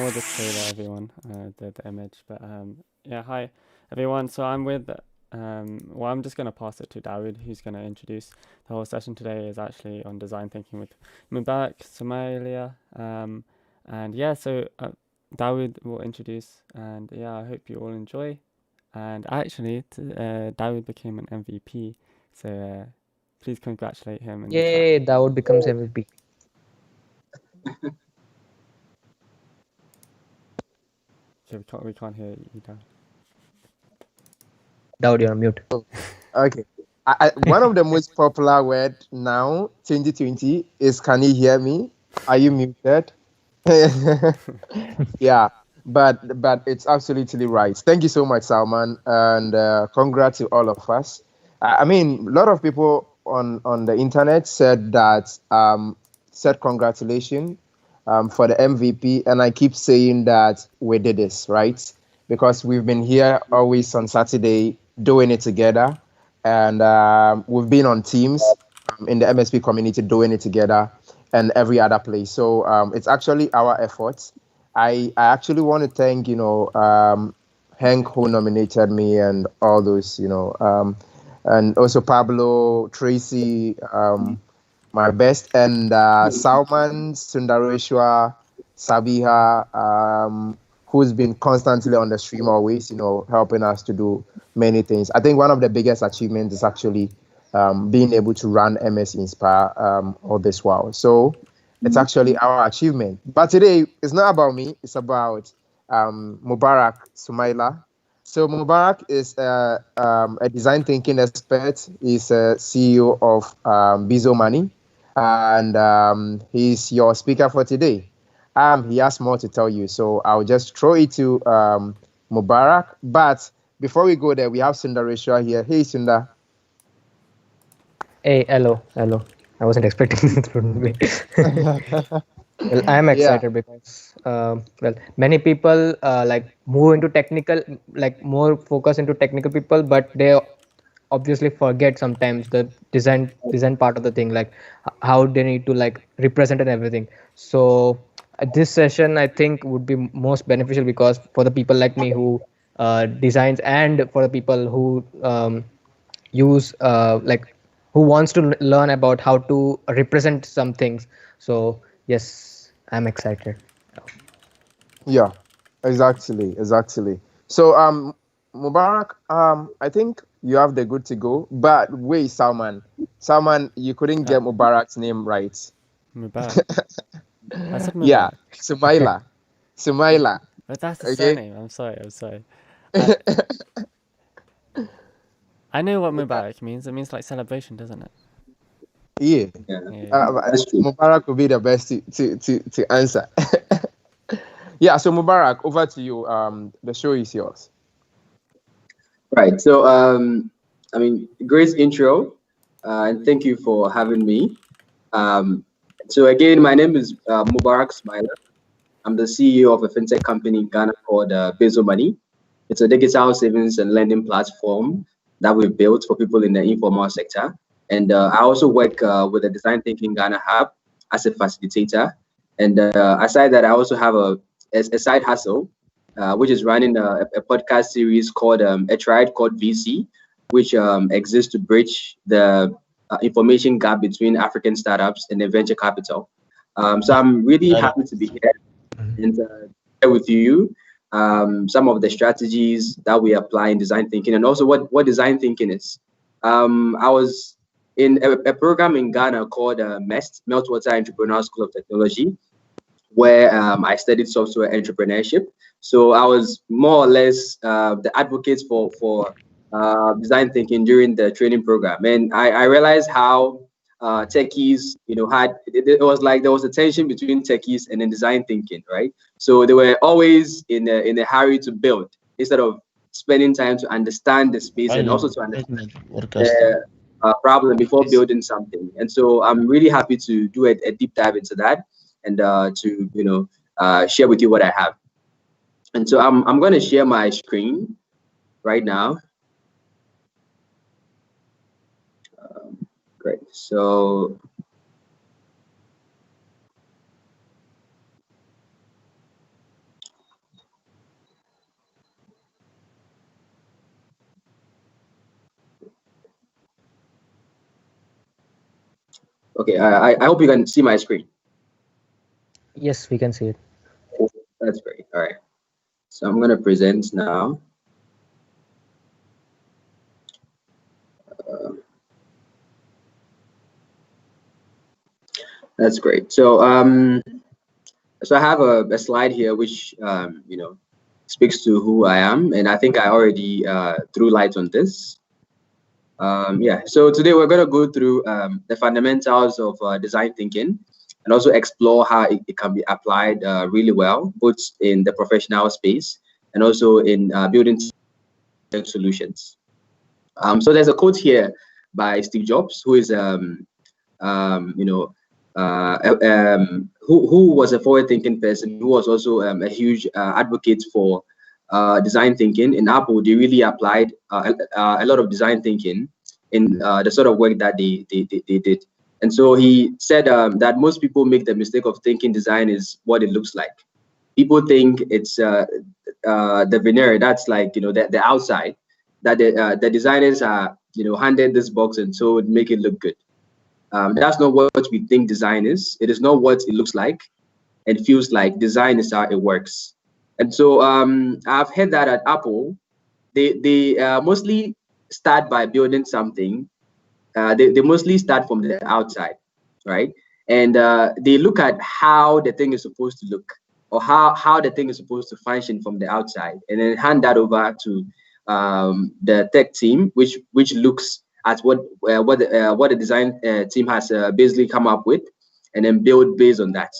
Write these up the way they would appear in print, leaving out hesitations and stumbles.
ignore the trailer, everyone, the image. But yeah, hi everyone. So I'm with well, I'm just gonna pass it to Dawood, who's gonna introduce the whole session today. Is actually on design thinking with Mubarak, Sumalia, and yeah. So Dawood will introduce, and yeah, I hope you all enjoy. And actually, Dawood became an MVP, so please congratulate him in the chat. Yay, Dawood becomes MVP. Okay, we can't hear you, Dawood. Dawood, you're on mute. Okay. One of the most popular word now, 2020, is "Can you hear me? Are you muted?" Yeah, but it's absolutely right. Thank you so much, Salman, and congrats to all of us. I mean, a lot of people on the internet said that said congratulations for the MVP, and I keep saying that we did this right because we've been here always on Saturday doing it together, and we've been on teams in the MSP community doing it together and every other place. So it's actually our efforts. I actually want to thank Hank who nominated me and all those and also Pablo, Tracy, my best, and Salman, Sundareshwar, Sabiha, who's been constantly on the stream always, helping us to do many things. I think one of the biggest achievements is actually being able to run MSInspir all this while. So it's actually our achievement. But today, it's not about me. It's about Mubarak Sumaila. So Mubarak is a design thinking expert. He's a CEO of Bizo Money, and he's your speaker for today. He has more to tell you, so I'll just throw it to Mubarak. But before we go there, we have Sundareshwar here. Hey, Sundar. Hey, hello. I wasn't expecting this from me. Well, I am excited because many people move into technical, like more focus into technical people, but they obviously forget sometimes the design part of the thing, like how they need to like represent and everything. So this session I think would be most beneficial because for the people like me who designs, and for the people who use who wants to learn about how to represent some things. So yes, I'm excited. Yeah, exactly. So Mubarak, I think you have the good to go. But wait, Salman, you couldn't get Mubarak's name right. Mubarak. I said Mubarak. Yeah, Sumaila. But that's the Okay. surname. I'm sorry. I know what Mubarak means. It means like celebration, doesn't it? Yeah. Yeah. Mubarak will be the best to answer. Yeah. So Mubarak, over to you. The show is yours. Right. So, I mean, great intro, and thank you for having me. So again, my name is Mubarak Smiler. I'm the CEO of a fintech company in Ghana called Bezo Money. It's a digital savings and lending platform that we've built for people in the informal sector. And I also work with the Design Thinking Ghana Hub as a facilitator. And aside that, I also have a side hustle, which is running a podcast series called A Triad called VC, which exists to bridge the information gap between African startups and the venture capital. So I'm really happy to be here and share with you some of the strategies that we apply in design thinking, and also what design thinking is. I was in a program in Ghana called MEST, Meltwater Entrepreneurial School of Technology, where I studied software entrepreneurship. So I was more or less the advocate for design thinking during the training program, and I realized how techies, it was like there was a tension between techies and then design thinking, right? So they were always in a hurry to build instead of spending time to understand the space and also to understand the problem before building something. And so I'm really happy to do a deep dive into that and to share with you what I have. And so I'm going to share my screen right now. Great. So Okay, I hope you can see my screen. Yes, we can see it. That's great. All right. So I'm going to present now. That's great. So so I have a slide here which you know, speaks to who I am, and I think I already threw light on this. Yeah. So today we're going to go through the fundamentals of design thinking, and also explore how it can be applied really well, both in the professional space and also in building solutions. So there's a quote here by Steve Jobs, who is you know, who was a forward-thinking person, who was also a huge advocate for design thinking. In Apple, they really applied a lot of design thinking in the sort of work that they did. And so he said that most people make the mistake of thinking design is what it looks like. People think it's the veneer, that's like, you know, the outside, that the designers are, you know, handed this box and so make it look good. That's not what we think design is. It is not what it looks like and feels like. Design is how it works. And so I've heard that at Apple, they mostly start by building something. They mostly start from the outside, right? And they look at how the thing is supposed to look, or how the thing is supposed to function from the outside, and then hand that over to the tech team, which looks at what the design team has basically come up with, and then build based on that.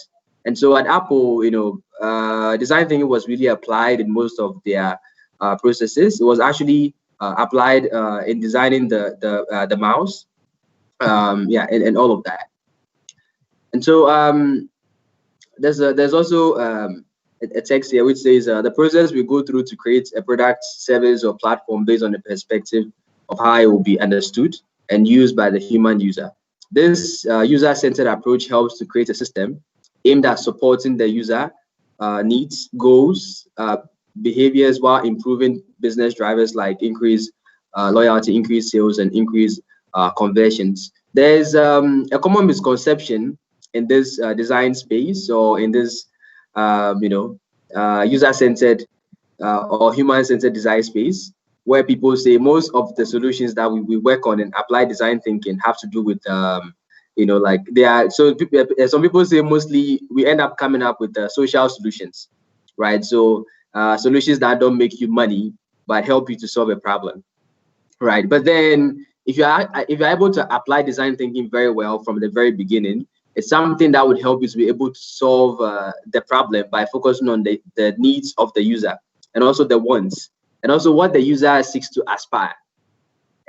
And so at Apple, you know, design thinking was really applied in most of their processes. It was actually applied in designing the mouse, yeah, and all of that. And so there's also a text here which says the process we go through to create a product, service, or platform based on the perspective of how it will be understood and used by the human user. This user-centered approach helps to create a system aimed at supporting the user needs, goals, behaviors, while improving business drivers like increase loyalty, increase sales, and increase conversions. There's a common misconception in this design space, or in this you know, user-centered or human-centered design space, where people say most of the solutions that we work on and apply design thinking have to do with you know, like they are, so some people say mostly we end up coming up with social solutions, right? So solutions that don't make you money but help you to solve a problem, right? But then if you're able to apply design thinking very well from the very beginning, it's something that would help you to be able to solve the problem by focusing on the needs of the user, and also the wants, and also what the user seeks to aspire.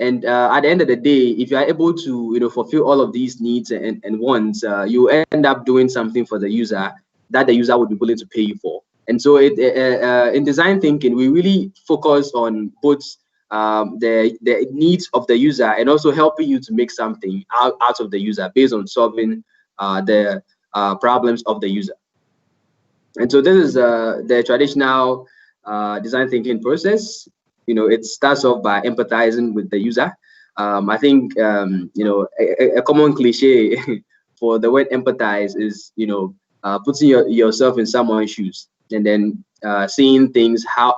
And at the end of the day, if you are able to, you know, fulfill all of these needs and wants, you end up doing something for the user that the user would be willing to pay you for. And so in design thinking, we really focus on both the needs of the user, and also helping you to make something out of the user based on solving the problems of the user. And so this is the traditional design thinking process. You know, it starts off by empathizing with the user. I think you know, a common cliche for the word empathize is, you know, putting yourself in someone's shoes, and then seeing things how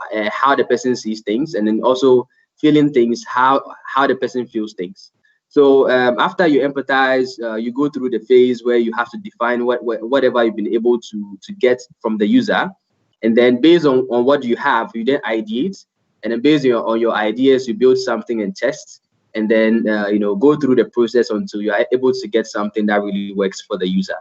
the person sees things, and then also feeling things how the person feels things. So after you empathize, you go through the phase where you have to define whatever you've been able to get from the user, and then based on what you have, you then ideate, and then based on your ideas, you build something and test, and then you know, go through the process until you are able to get something that really works for the user.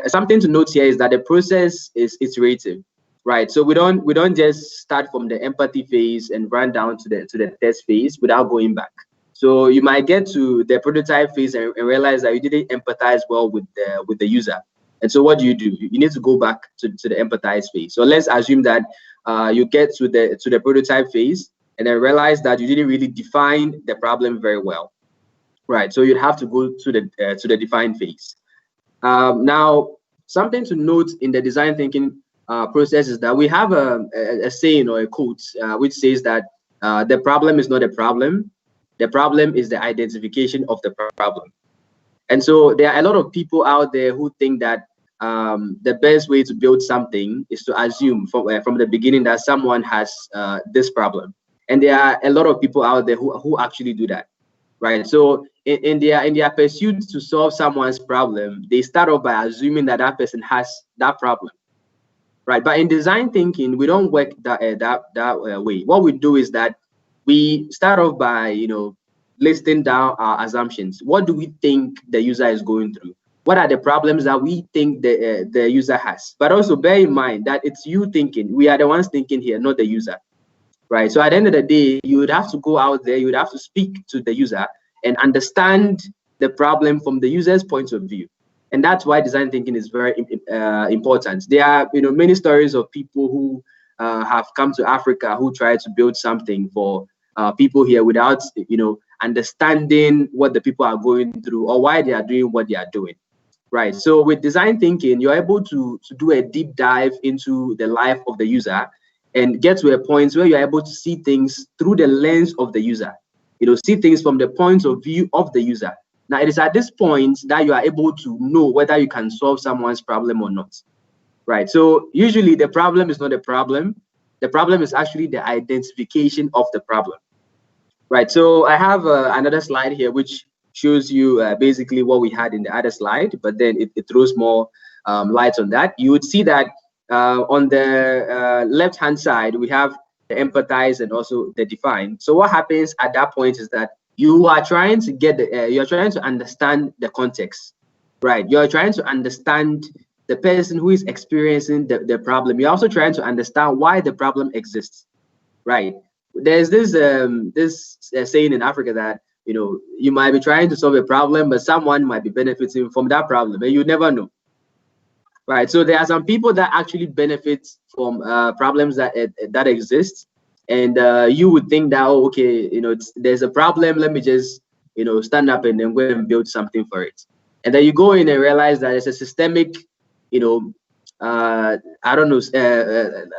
Something to note here is that the process is iterative, right? So we don't just start from the empathy phase and run down to the test phase without going back. So you might get to the prototype phase and realize that you didn't empathize well with the user. And so what do? You need to go back to the empathize phase. So let's assume that you get to the prototype phase and then realize that you didn't really define the problem very well, right? So you'd have to go to the define phase. Now, something to note in the design thinking process is that we have a saying or a quote which says that the problem is not a problem. The problem is the identification of the problem. And so there are a lot of people out there who think that the best way to build something is to assume from the beginning that someone has this problem. And there are a lot of people out there who actually do that, right? So in their pursuit to solve someone's problem, they start off by assuming that that person has that problem, right? But in design thinking, we don't work that way. What we do is that we start off by listing down our assumptions. What do we think the user is going through? What are the problems that we think the user has? But also bear in mind that it's you thinking. We are the ones thinking here, not the user, right? So at the end of the day, you would have to go out there, you would have to speak to the user and understand the problem from the user's point of view. And that's why design thinking is very important. There are many stories of people who have come to Africa who try to build something for people here without understanding what the people are going through or why they are doing what they are doing, right? So with design thinking, you're able to do a deep dive into the life of the user and get to a point where you're able to see things through the lens of the user, see things from the point of view of the user. Now, it is at this point that you are able to know whether you can solve someone's problem or not, right? So usually the problem is not a problem. The problem is actually the identification of the problem, right? So I have another slide here which shows you basically what we had in the other slide, but then it throws more light on that. You would see that on the left-hand side, we have the empathize and also the define. So what happens at that point is that you are trying to get you're trying to understand the context, right? You're trying to understand the person who is experiencing the problem. You're also trying to understand why the problem exists, right? There's this saying in Africa that you might be trying to solve a problem, but someone might be benefiting from that problem, and you never know, right? So there are some people that actually benefit from problems that exist. And you would think that, oh, okay, there's a problem. Let me just, stand up and then go and build something for it. And then you go in and realize that it's a systemic, I don't know,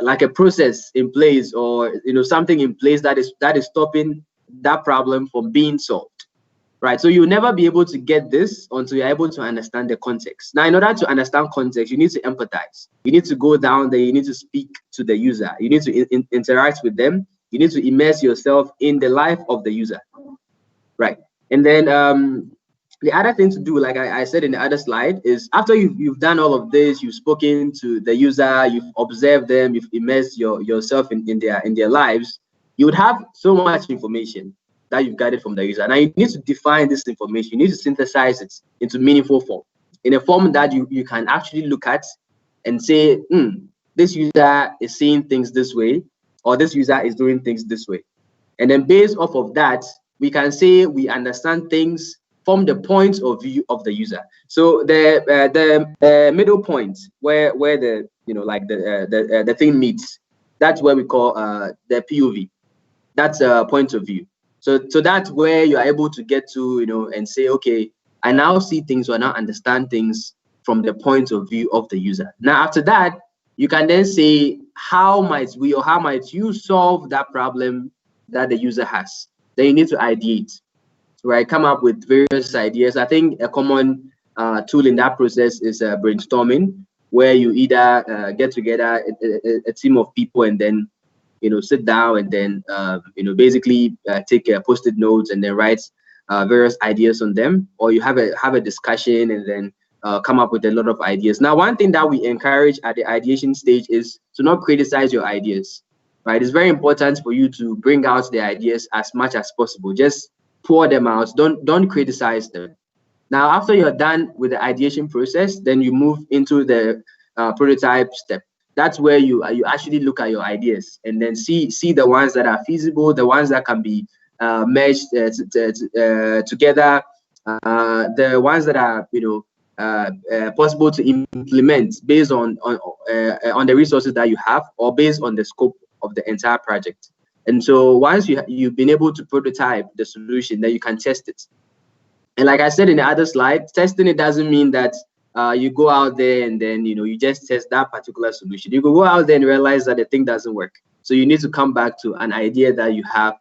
like a process in place or something in place that is stopping that problem from being solved, right? So you'll never be able to get this until you're able to understand the context. Now, in order to understand context, you need to empathize. You need to go down there. You need to speak to the user. You need to interact with them. You need to immerse yourself in the life of the user, right? And then the other thing to do, like I said in the other slide, is after you've done all of this, you've spoken to the user, you've observed them, you've immersed yourself in their lives, you would have so much information that you've gathered from the user. Now you need to define this information. You need to synthesize it into meaningful form, in a form that you can actually look at and say, this user is seeing things this way, or this user is doing things this way. And then based off of that, we can say we understand things from the point of view of the user. So the middle point where the the thing meets, that's where we call the POV. That's a point of view. So that's where you are able to get to, and say, okay, I now see things or I now understand things from the point of view of the user. Now, after that, you can then say, how might we or how might you solve that problem that the user has? Then you need to ideate, right? Come up with various ideas. I think a common tool in that process is brainstorming, where you either get together a team of people and then sit down and then basically take post-it notes and then write various ideas on them, or you have a discussion and then come up with a lot of ideas. Now, one thing that we encourage at the ideation stage is to not criticize your ideas, right? It's very important for you to bring out the ideas as much as possible. Just pour them out. Don't criticize them. Now, after you're done with the ideation process, then you move into the prototype step. That's where you actually look at your ideas and then see the ones that are feasible, the ones that can be merged together, the ones that are possible to implement based on the resources that you have or based on the scope of the entire project. And so once you've been able to prototype the solution, then you can test it. And like I said in the other slide, testing it doesn't mean that you go out there and then you just test that particular solution. You can go out there and realize that the thing doesn't work. So you need to come back to an idea that you have,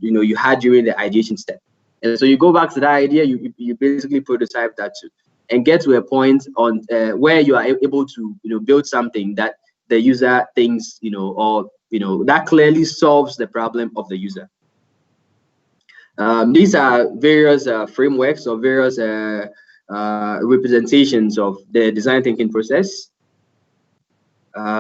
you had during the ideation step. And so you go back to that idea, you basically prototype that too, and get to a point on where you are able to build something that the user thinks or that clearly solves the problem of the user. These are various frameworks or various representations of the design thinking process.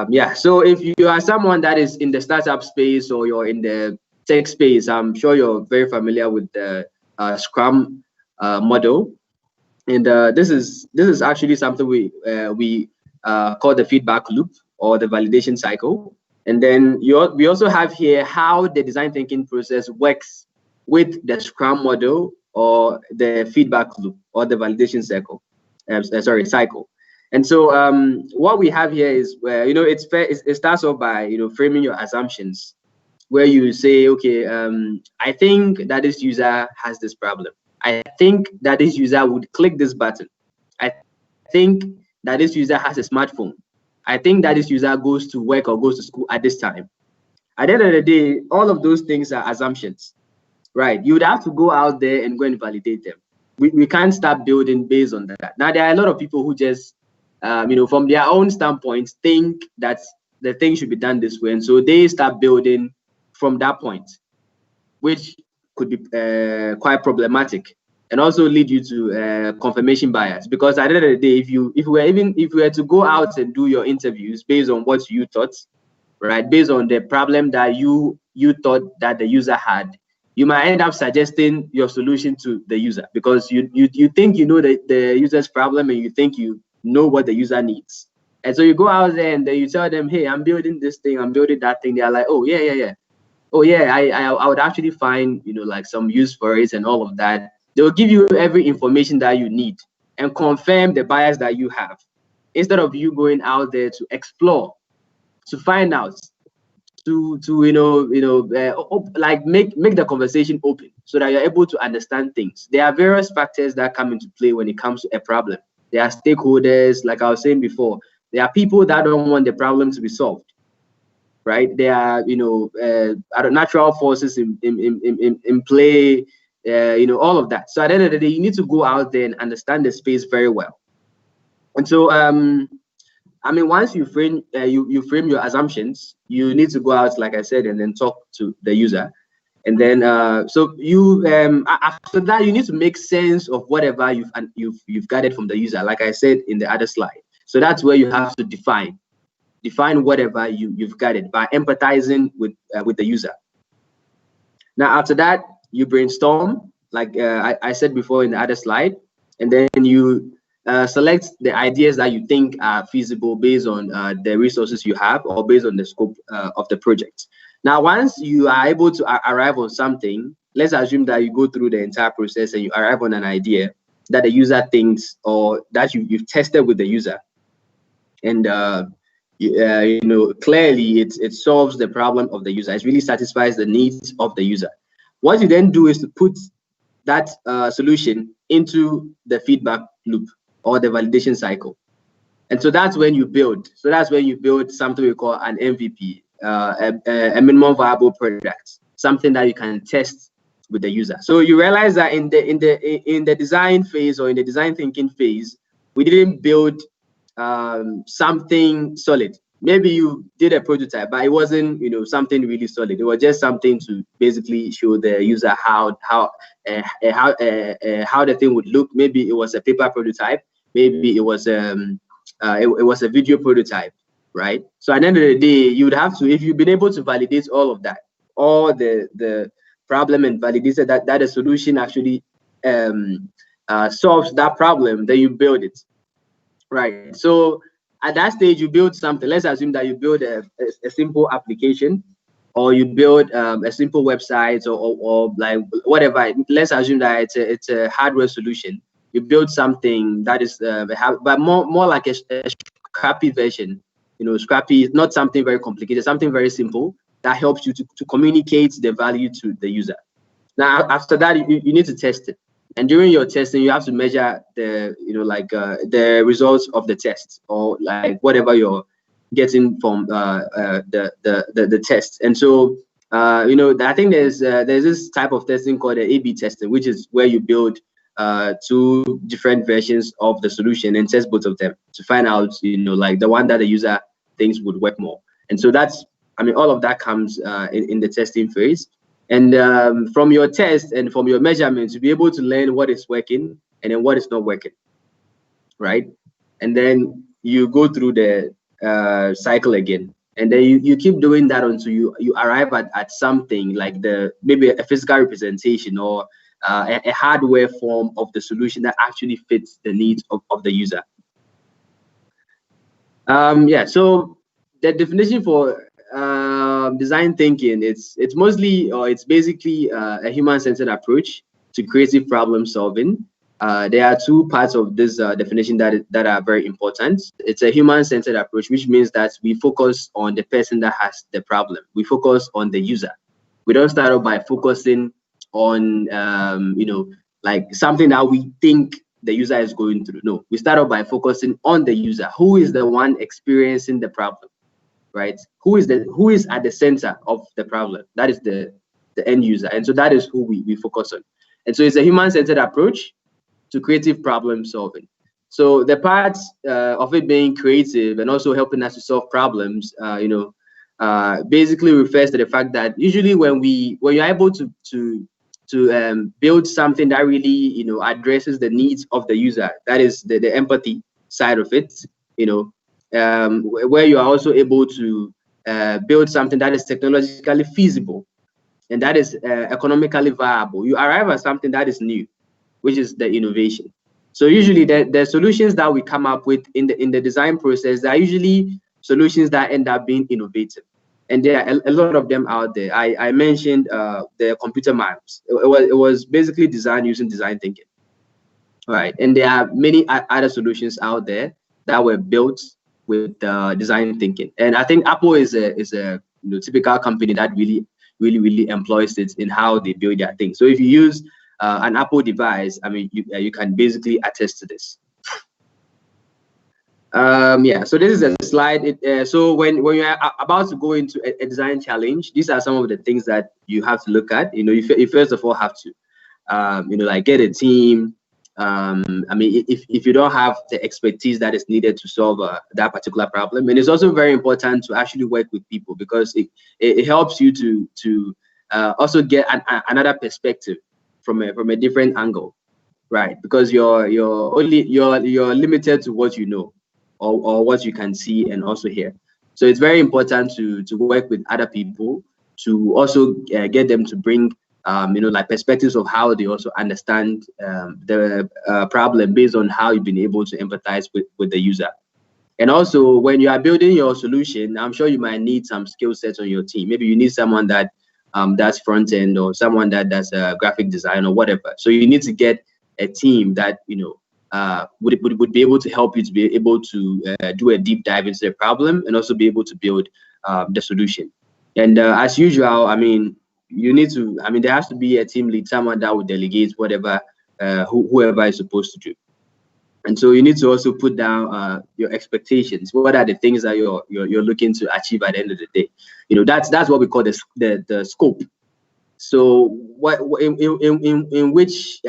Yeah, so if you are someone that is in the startup space or you're in the tech space, I'm sure you're very familiar with the Scrum model, and this is actually something we call the feedback loop or the validation cycle. And then we also have here how the design thinking process works with the Scrum model or the feedback loop or the validation cycle. Cycle. And so what we have here is where it starts off by framing your assumptions, where you say, okay, I think that this user has this problem. I think that this user would click this button. I think that this user has a smartphone. I think that this user goes to work or goes to school at this time. At the end of the day, all of those things are assumptions, right? You would have to go out there and go and validate them. We can't start building based on that. Now, there are a lot of people who just, from their own standpoint, think that the thing should be done this way. And so they start building from that point, which could be quite problematic and also lead you to confirmation bias. Because at the end of the day, if we were to go out and do your interviews based on what you thought, right, based on the problem that you thought that the user had, you might end up suggesting your solution to the user because you think you know the user's problem and you think you know what the user needs. And so you go out there and then you tell them, hey, I'm building this thing, I'm building that thing. They're like, oh yeah. Oh yeah, I would actually find like some use for it and all of that. They will give you every information that you need and confirm the bias that you have, instead of you going out there to explore, to find out, to like make the conversation open so that you're able to understand things. There are various factors that come into play when it comes to a problem. There are stakeholders, like I was saying before. There are people that don't want the problem to be solved. Right, there are natural forces in play, all of that. So at the end of the day, you need to go out there and understand the space very well. And so once you frame your assumptions, you need to go out, like I said, and then talk to the user. And then so you after that, you need to make sense of whatever you've gathered from the user, like I said in the other slide. So that's where you have to define whatever you've gathered by empathizing with the user. Now, after that, you brainstorm, like I said before in the other slide, and then you select the ideas that you think are feasible based on the resources you have or based on the scope of the project. Now, once you are able to arrive on something, let's assume that you go through the entire process and you arrive on an idea that the user thinks or that you've tested with the user, and clearly it solves the problem of the user. It really satisfies the needs of the user. What you then do is to put that solution into the feedback loop or the validation cycle. And so that's when you build. So that's when you build something we call an MVP, a minimum viable product, something that you can test with the user. So you realize that in the design phase or in the design thinking phase, we didn't build something solid. Maybe you did a prototype, but it wasn't something really solid. It was just something to basically show the user how the thing would look. Maybe it was a paper prototype. Maybe it was it was a video prototype, right? So at the end of the day, you would have to, if you've been able to validate all of that, all the problem, and validate that the solution actually solves that problem, then you build it. Right. So at that stage, you build something. Let's assume that you build a simple application, or you build a simple website, or like whatever. Let's assume that it's a hardware solution. You build something that is, but more like a scrappy version. Scrappy is not something very complicated. Something very simple that helps you to communicate the value to the user. Now, after that, you need to test it. And during your testing, you have to measure the, the results of the test, or like whatever you're getting from the test. And so I think there's this type of testing called the A/B testing, which is where you build two different versions of the solution and test both of them to find out, like the one that the user thinks would work more. And so all of that comes in the testing phase. And from your test and from your measurements, you'll be able to learn what is working and then what is not working, right? And then you go through the cycle again. And then you keep doing that until you arrive at something like maybe a physical representation or a hardware form of the solution that actually fits the needs of the user. So the definition for design thinking, it's basically a human-centered approach to creative problem solving. There are two parts of this definition that are very important. It's a human-centered approach, which means that we focus on the person that has the problem. We focus on the user. We don't start off by focusing on like something that we think the user is going through. No, we start off by focusing on the user. Who is the one experiencing the problem, right? Who is at the center of the problem? That is the end user, and so that is who we focus on. And so it's a human-centered approach to creative problem solving. So the parts of it being creative and also helping us to solve problems, basically refers to the fact that usually when you're able to build something that really addresses the needs of the user, that is the empathy side of it, where you are also able to build something that is technologically feasible and that is economically viable. You arrive at something that is new, which is the innovation. So usually the solutions that we come up with in the design process are usually solutions that end up being innovative. And there are a lot of them out there. I mentioned the computer maps. It was basically designed using design thinking. Right. And there are many other solutions out there that were built with design thinking. And I think Apple is a typical company that really employs it in how they build their things. So if you use an Apple device, you can basically attest to this. So this is a slide. So when you're about to go into a design challenge, these are some of the things that you have to look at. You first of all have to, like get a team. If you don't have the expertise that is needed to solve that particular problem, and it's also very important to actually work with people because it helps you to also get another perspective from a different angle, right? Because you're limited to what you know or what you can see and also hear. So it's very important to work with other people to also get them to bring like perspectives of how they also understand the problem based on how you've been able to empathize with the user. And also when you are building your solution, I'm sure you might need some skill sets on your team. Maybe you need someone that does front end or someone that does graphic design or whatever. So you need to get a team that would be able to help you to be able to do a deep dive into the problem and also be able to build the solution. And as usual, you need to, there has to be a team lead, someone that would delegate whatever, whoever is supposed to do. And so you need to also put down your expectations. What are the things that you're looking to achieve at the end of the day? That's what we call the scope. So what in which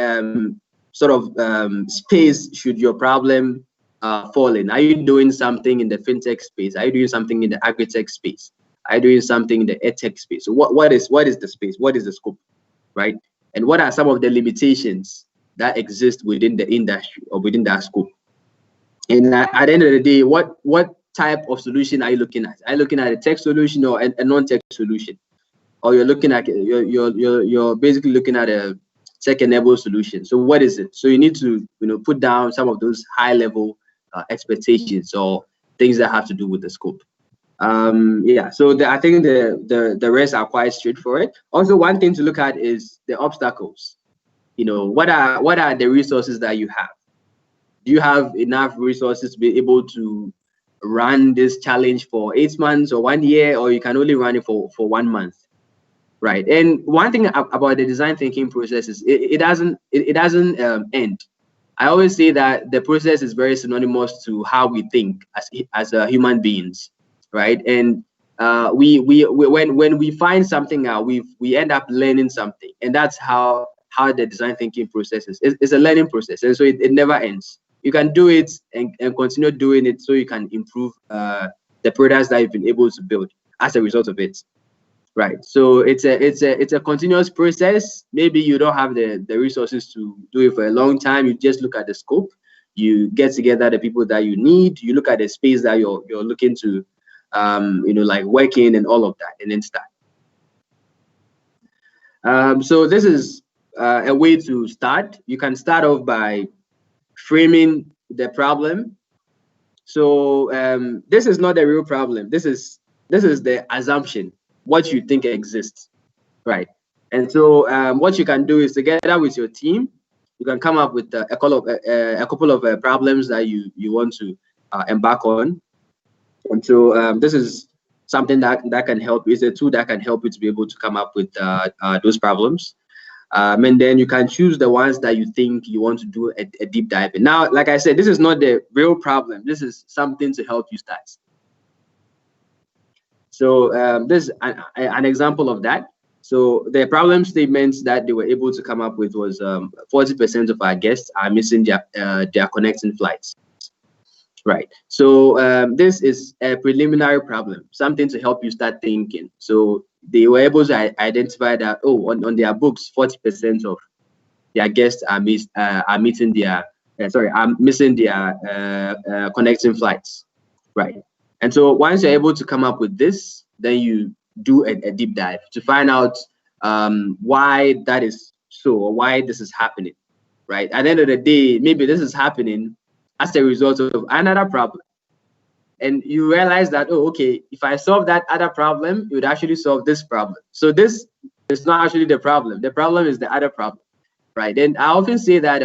sort of space should your problem fall in? Are you doing something in the fintech space? Are you doing something in the agri-tech space? Are you doing something in the edtech space? So what is the space? What is the scope, right? And what are some of the limitations that exist within the industry or within that scope? And at the end of the day, what type of solution are you looking at? Are you looking at a tech solution or a non-tech solution? Or you're looking at you're basically looking at a tech-enabled solution. So what is it? So you need to put down some of those high-level expectations or things that have to do with the scope. So I think the rest are quite straightforward. Also, one thing to look at is the obstacles. What are the resources that you have? Do you have enough resources to be able to run this challenge for 8 months or 1 year, or you can only run it for 1 month? Right. And one thing about the design thinking process is it doesn't end. I always say that the process is very synonymous to how we think as human beings, right? And when we find something out, we end up learning something, and that's how the design thinking process is. It's a learning process, and so it never ends. You can do it and continue doing it, so you can improve the products that you've been able to build as a result of it. Right. So it's a continuous process. Maybe you don't have the resources to do it for a long time. You just look at the scope. You get together the people that you need. You look at the space that you're looking to, like work in and all of that, and then start. So this is a way to start. You can start off by framing the problem. So this is not the real problem. This is the assumption, what you think exists, right? And so what you can do is, together with your team, you can come up with a couple of problems that you want to embark on. And so this is something that can help. It's a tool that can help you to be able to come up with those problems. And then you can choose the ones that you think you want to do a deep dive in. Now, like I said, this is not the real problem. This is something to help you start. So this is an example of that. So the problem statements that they were able to come up with was 40% of our guests are missing their connecting flights. Right. So this is a preliminary problem, something to help you start thinking. So they were able to identify that, on their books, 40% of their guests are missing their connecting flights. Right. And so once you're able to come up with this, then you do a deep dive to find out why that is so, or why this is happening. Right. At the end of the day, maybe this is happening as a result of another problem. And you realize that, okay, if I solve that other problem, it would actually solve this problem. So this is not actually the problem. The problem is the other problem, right? And I often say that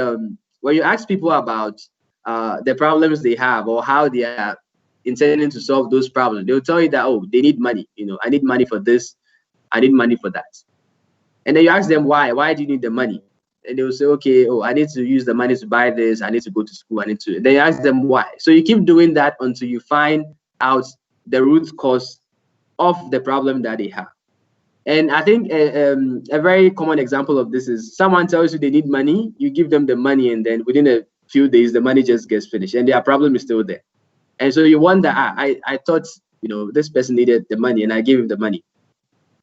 when you ask people about the problems they have or how they are intending to solve those problems, they'll tell you that, they need money. I need money for this. I need money for that. And then you ask them why. Why do you need the money? And they will say, okay, I need to use the money to buy this. I need to go to school. I need to. Then you ask them why. So you keep doing that until you find out the root cause of the problem that they have. And I think a very common example of this is someone tells you they need money, you give them the money, and then within a few days, the money just gets finished and their problem is still there. And so you wonder, I thought, this person needed the money and I gave him the money.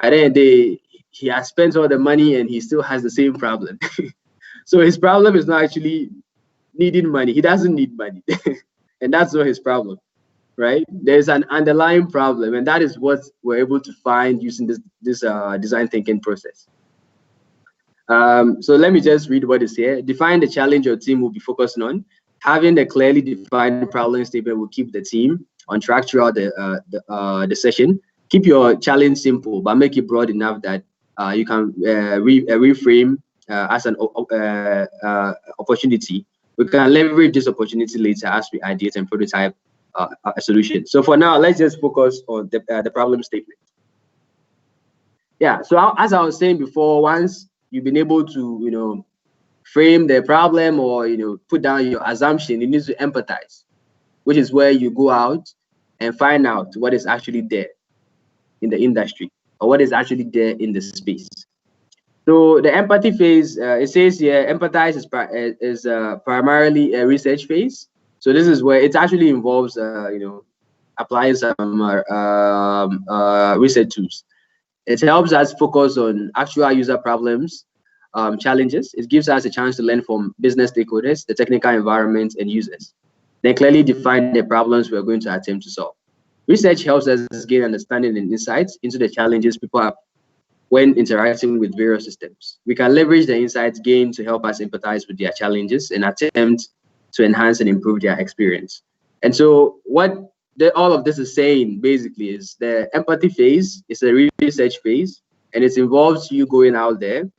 At the end of the day, he has spent all the money and he still has the same problem. So his problem is not actually needing money. He doesn't need money. And that's not his problem, right? There's an underlying problem, and that is what we're able to find using this design thinking process. So let me just read what is here. Define the challenge your team will be focusing on. Having a clearly defined problem statement will keep the team on track throughout the session. Keep your challenge simple, but make it broad enough that you can reframe as an opportunity. We can leverage this opportunity later as we ideate and prototype a solution. So for now, let's just focus on the problem statement. Yeah. So as I was saying before, once you've been able to frame the problem or put down your assumption, you need to empathize, which is where you go out and find out what is actually there in the industry or what is actually there in the space. So the empathy phase, it says here, empathize is primarily a research phase. So this is where it actually involves, applying some research tools. It helps us focus on actual user problems, challenges. It gives us a chance to learn from business stakeholders, the technical environment, and users. They clearly define the problems we're going to attempt to solve. Research helps us gain understanding and insights into the challenges people have when interacting with various systems. We can leverage the insights gained to help us empathize with their challenges and attempt to enhance and improve their experience. And so what all of this is saying basically is the empathy phase is a research phase, and it involves you going out there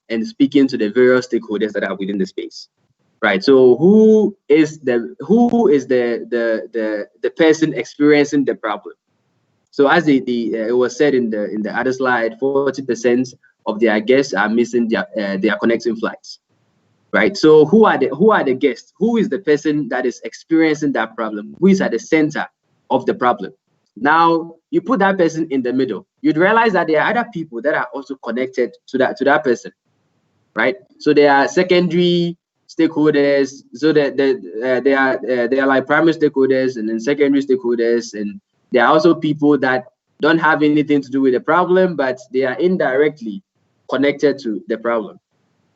and speaking to the various stakeholders that are within the space. Right. So who is the person experiencing the problem? So as it was said in the other slide, 40% of their guests are missing their connecting flights. Right. So who are the guests? Who is the person that is experiencing that problem? Who is at the center of the problem? Now you put that person in the middle. You'd realize that there are other people that are also connected to that person, right? So there are secondary stakeholders. So that they are like primary stakeholders and then secondary stakeholders, and there are also people that don't have anything to do with the problem, but they are indirectly connected to the problem,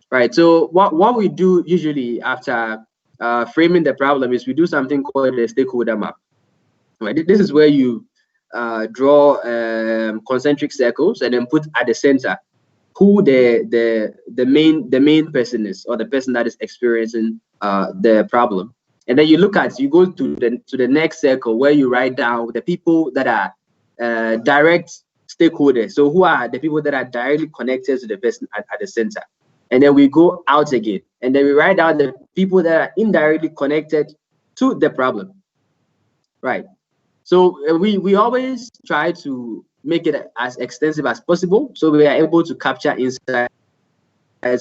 right? So what we do usually after framing the problem is we do something called a stakeholder map. Right? This is where you draw concentric circles and then put at the center who the main person is, or the person that is experiencing the problem. And then you go to the next circle where you write down the people that are direct stakeholders. So who are the people that are directly connected to the person at the center? And then we go out again, and then we write down the people that are indirectly connected to the problem, right? So we always try to make it as extensive as possible, so we are able to capture insights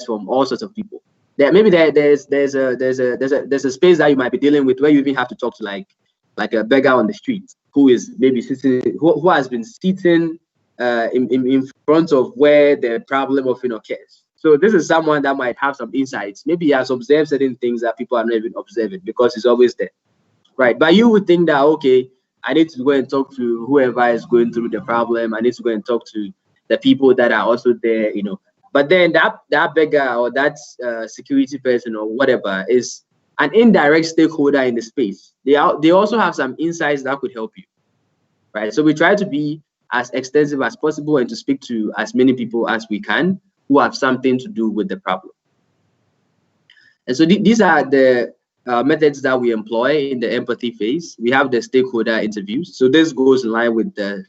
from all sorts of people. There's a space that you might be dealing with where you even have to talk to like a beggar on the street who is maybe sitting, who has been sitting in front of where the problem often occurs. So this is someone that might have some insights. Maybe he has observed certain things that people are not even observing because he's always there, right? But you would think that, okay, I need to go and talk to whoever is going through the problem. I need to go and talk to the people that are also there, you know. But then that beggar or that security person or whatever is an indirect stakeholder in the space. They also have some insights that could help you, right? So we try to be as extensive as possible and to speak to as many people as we can who have something to do with the problem. And so these are the methods that we employ in the empathy phase. We have the stakeholder interviews. So this goes in line with the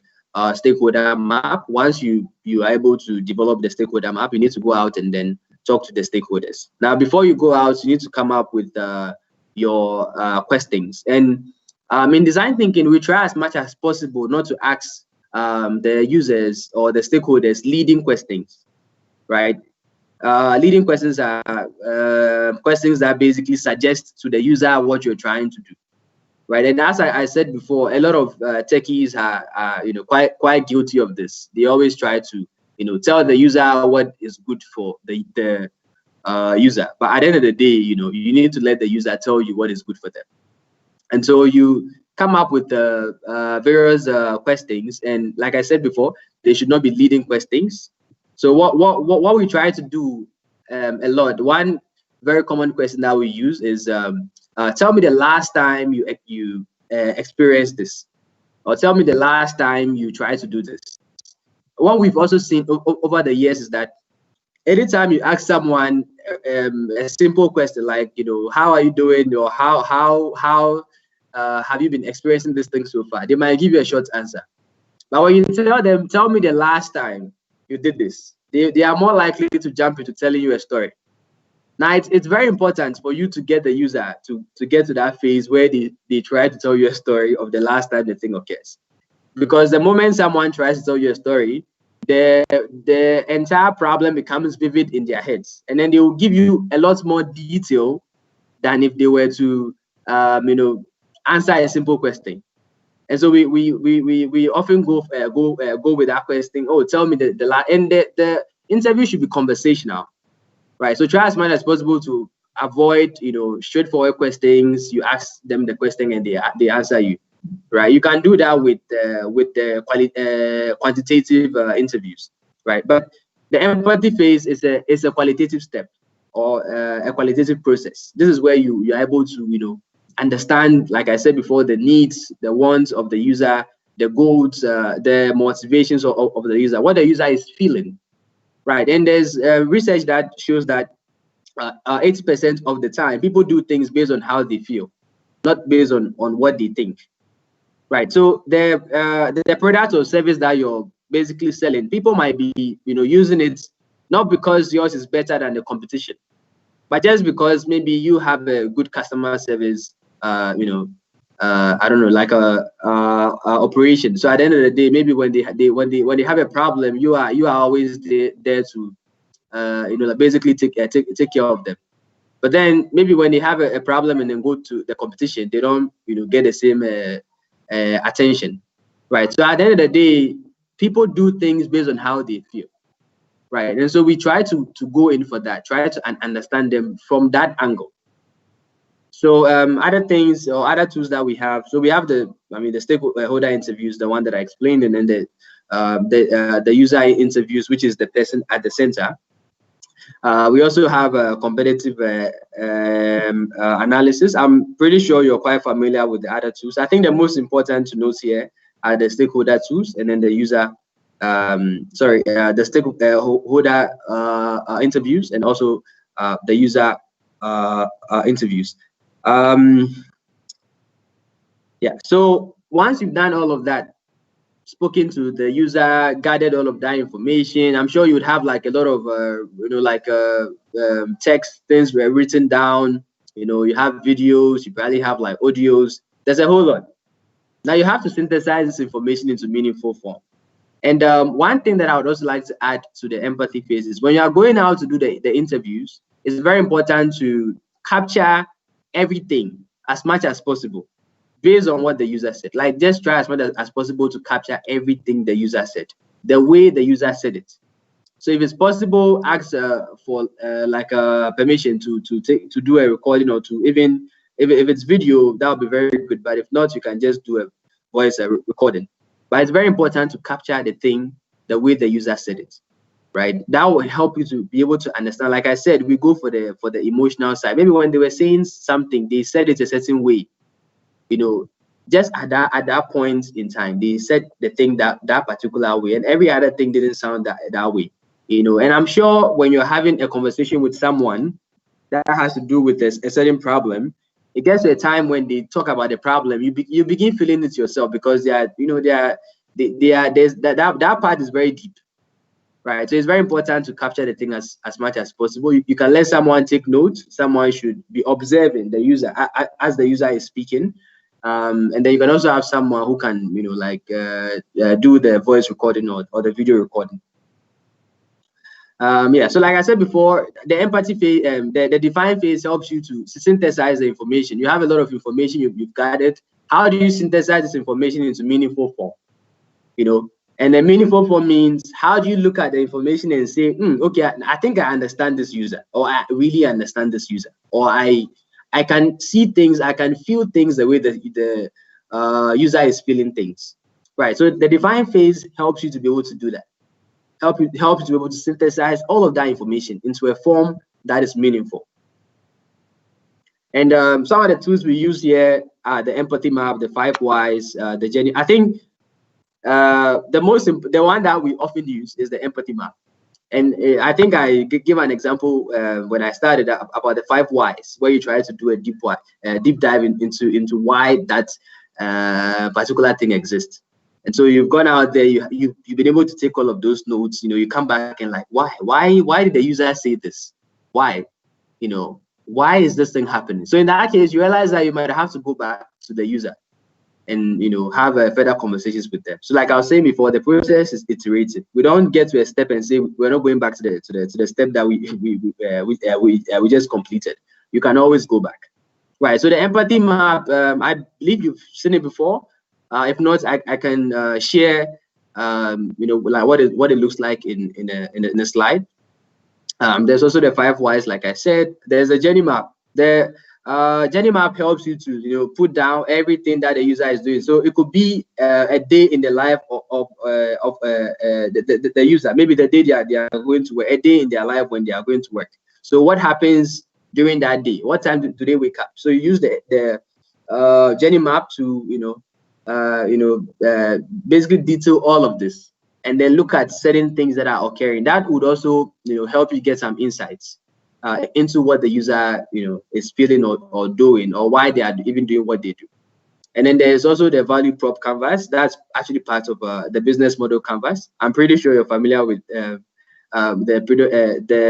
stakeholder map. Once you are able to develop the stakeholder map, you need to go out and then talk to the stakeholders. Now, before you go out, you need to come up with your questions. And in design thinking, we try as much as possible not to ask the users or the stakeholders leading questions, right? Leading questions are questions that basically suggest to the user what you're trying to do, right? And as I said before, a lot of techies are quite guilty of this. They always try to tell the user what is good for the user, but at the end of the day, you need to let the user tell you what is good for them. And so you come up with various questions, and like I said before, they should not be leading questions. So what we try to do a lot, one very common question that we use is, tell me the last time you experienced this, or tell me the last time you tried to do this. What we've also seen over the years is that anytime you ask someone a simple question like, how are you doing, or how have you been experiencing this thing so far, they might give you a short answer. But when you tell them, tell me the last time you did this, they are more likely to jump into telling you a story. Now, it's very important for you to get the user to get to that phase where they try to tell you a story of the last time the thing occurs. Because the moment someone tries to tell you a story, the entire problem becomes vivid in their heads. And then they will give you a lot more detail than if they were to answer a simple question. And so we often go with that question. Oh, tell me the last. And the interview should be conversational, right? So try as much as possible to avoid straightforward questions. You ask them the question and they answer you, right? You can do that with the quantitative interviews, right? But the empathy phase is a qualitative step, or a qualitative process. This is where you're able to understand, like I said before, the needs, the wants of the user, the goals, the motivations of the user, what the user is feeling, right? And there's research that shows that 80% of the time, people do things based on how they feel, not based on what they think, right? So the product or service that you're basically selling, people might be using it not because yours is better than the competition, but just because maybe you have a good customer service, I don't know, like a operation. So at the end of the day, maybe when they have a problem, you are always there to basically take care of them. But then maybe when they have a problem and then go to the competition, they don't get the same attention, right? So at the end of the day, people do things based on how they feel, right? And so we try to go in for that, try to understand them from that angle. So other things or other tools that we have. So we have the stakeholder interviews, the one that I explained, and then the user interviews, which is the person at the center. We also have a competitive analysis. I'm pretty sure you're quite familiar with the other tools. I think the most important to note here are the stakeholder tools, and then the user, the stakeholder interviews, and also the user interviews. Yeah, so once you've done all of that, spoken to the user, gathered all of that information, I'm sure you would have like a lot of text things were written down. You have videos, you probably have like audios. There's a whole lot. Now you have to synthesize this information into meaningful form. And one thing that I would also like to add to the empathy phase is when you are going out to do the interviews, it's very important to capture everything as much as possible based on what the user said. Like, just try as much as possible to capture everything the user said, the way the user said it. So if it's possible, ask for permission to do a recording, or to even if it's video, that would be very good. But if not, you can just do a voice recording. But it's very important to capture the thing the way the user said it, right? That will help you to be able to understand. Like I said, we go for the emotional side. Maybe when they were saying something, they said it a certain way. Just at that point in time, they said the thing that particular way, and every other thing didn't sound that way. And I'm sure when you're having a conversation with someone that has to do with a certain problem, it gets to a time when they talk about the problem, you begin feeling it yourself, because that part is very deep, right? So it's very important to capture the thing as much as possible. You can let someone take notes. Someone should be observing the user as the user is speaking. And then you can also have someone who can, do the voice recording or the video recording. So like I said before, the empathy phase, the define phase helps you to synthesize the information. You have a lot of information you've gathered. How do you synthesize this information into meaningful form? And the meaningful form means, how do you look at the information and say, okay, I think I understand this user, or I really understand this user, or I can see things, I can feel things the way the user is feeling things, right? So the define phase helps you to be able to do that. Helps you to be able to synthesize all of that information into a form that is meaningful. And some of the tools we use here are the empathy map, the 5 whys, the journey. I think the one that we often use is the empathy map. And I think I give an example when I started about the 5 whys, where you try to do a deep dive into why that particular thing exists. And so you've gone out there, you've been able to take all of those notes. You come back and like, why did the user say this? Why? Why is this thing happening? So in that case, you realize that you might have to go back to the user and have further conversations with them. So like I was saying before, the process is iterative. We don't get to a step and say we're not going back to the step that we just completed. You can always go back, right? So the empathy map, I believe you've seen it before. If not, I can share like what it looks like in a slide. There's also the 5 whys, like I said. There's a journey map. The journey map helps you to put down everything that the user is doing. So it could be a day in the life of the user. Maybe the day they are going to work, a day in their life when they are going to work. So what happens during that day? What time do they wake up? So you use the journey map to basically detail all of this, and then look at certain things that are occurring. That would also help you get some insights into what the user is feeling or doing, or why they are even doing what they do. And then there's also the value prop canvas. That's actually part of the business model canvas. I'm pretty sure you're familiar with the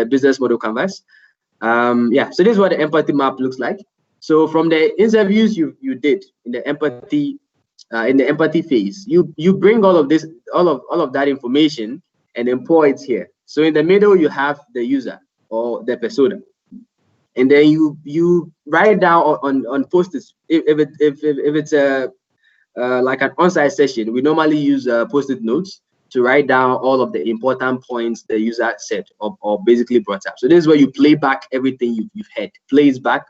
business model canvas. So this is what the empathy map looks like. So from the interviews you did in the empathy phase, you bring all of this, all of that information, and then pour it here. So in the middle you have the user or the persona, and then you write down on post-its. If it's like an on-site session, we normally use post-it notes to write down all of the important points the user said or basically brought up. So this is where you play back everything you've heard, plays back,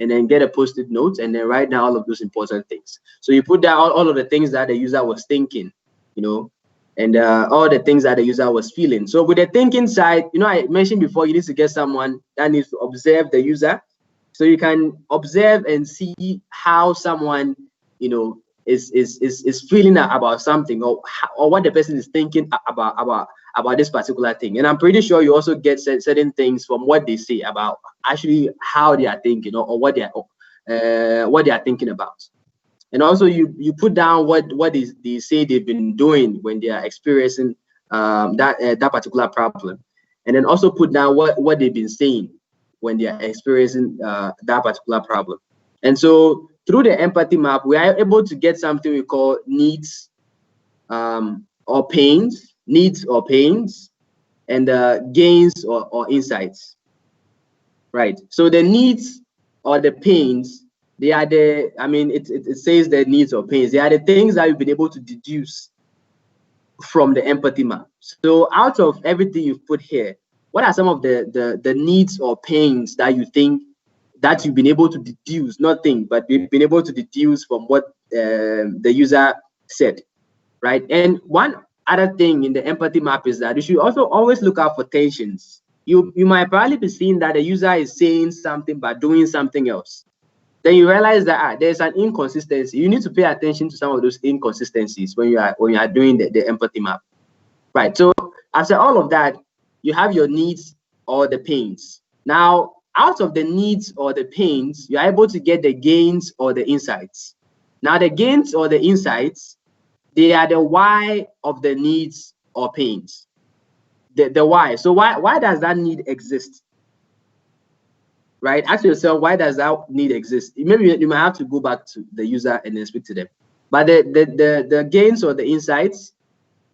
and then get a post-it note and then write down all of those important things. So you put down all of the things that the user was thinking, you know, and all the things that the user was feeling. So with the thinking side, you know, I mentioned before, you need to get someone that needs to observe the user. So you can observe and see how someone, you know, is feeling about something, or what the person is thinking about this particular thing. And I'm pretty sure you also get certain things from what they say about actually how they are thinking, or what they are thinking about. And also you put down what they say they've been doing when they are experiencing that particular problem, and then also put down what they've been saying when they are experiencing that particular problem. And so through the empathy map, we are able to get something we call needs or pains, and gains or insights. Right. So the needs or the pains, they are the, I mean, it says the needs or pains. They are the things that you've been able to deduce from the empathy map. So out of everything you've put here, what are some of the needs or pains that you think that you've been able to deduce, not think, but you've been able to deduce from what the user said, right? And one other thing in the empathy map is that you should also always look out for tensions. You might probably be seeing that the user is saying something but doing something else. Then you realize that there's an inconsistency. You need to pay attention to some of those inconsistencies when you are doing the empathy map, right? So after all of that, you have your needs or the pains. Now, out of the needs or the pains, you're able to get the gains or the insights. Now, the gains or the insights, they are the why of the needs or pains. The why. So why does that need exist? Right? Ask yourself, why does that need exist? Maybe you might have to go back to the user and then speak to them. But the gains or the insights,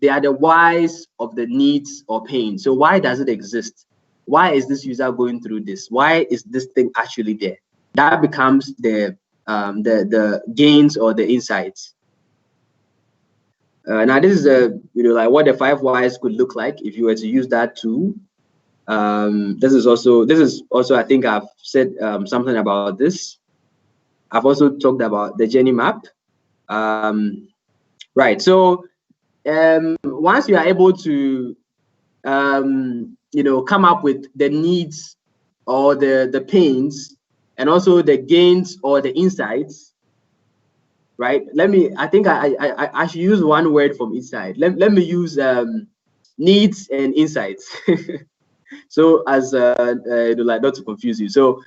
they are the whys of the needs or pain. So why does it exist? Why is this user going through this? Why is this thing actually there? That becomes the gains or the insights. Now this is like what the 5 whys could look like if you were to use that tool. This is also I think I've said something about this. I've also talked about the journey map. Right. So once you are able to come up with the needs or the pains and also the gains or the insights, right? I think I should use one word from each side. Let me use needs and insights. So as like not to confuse you. So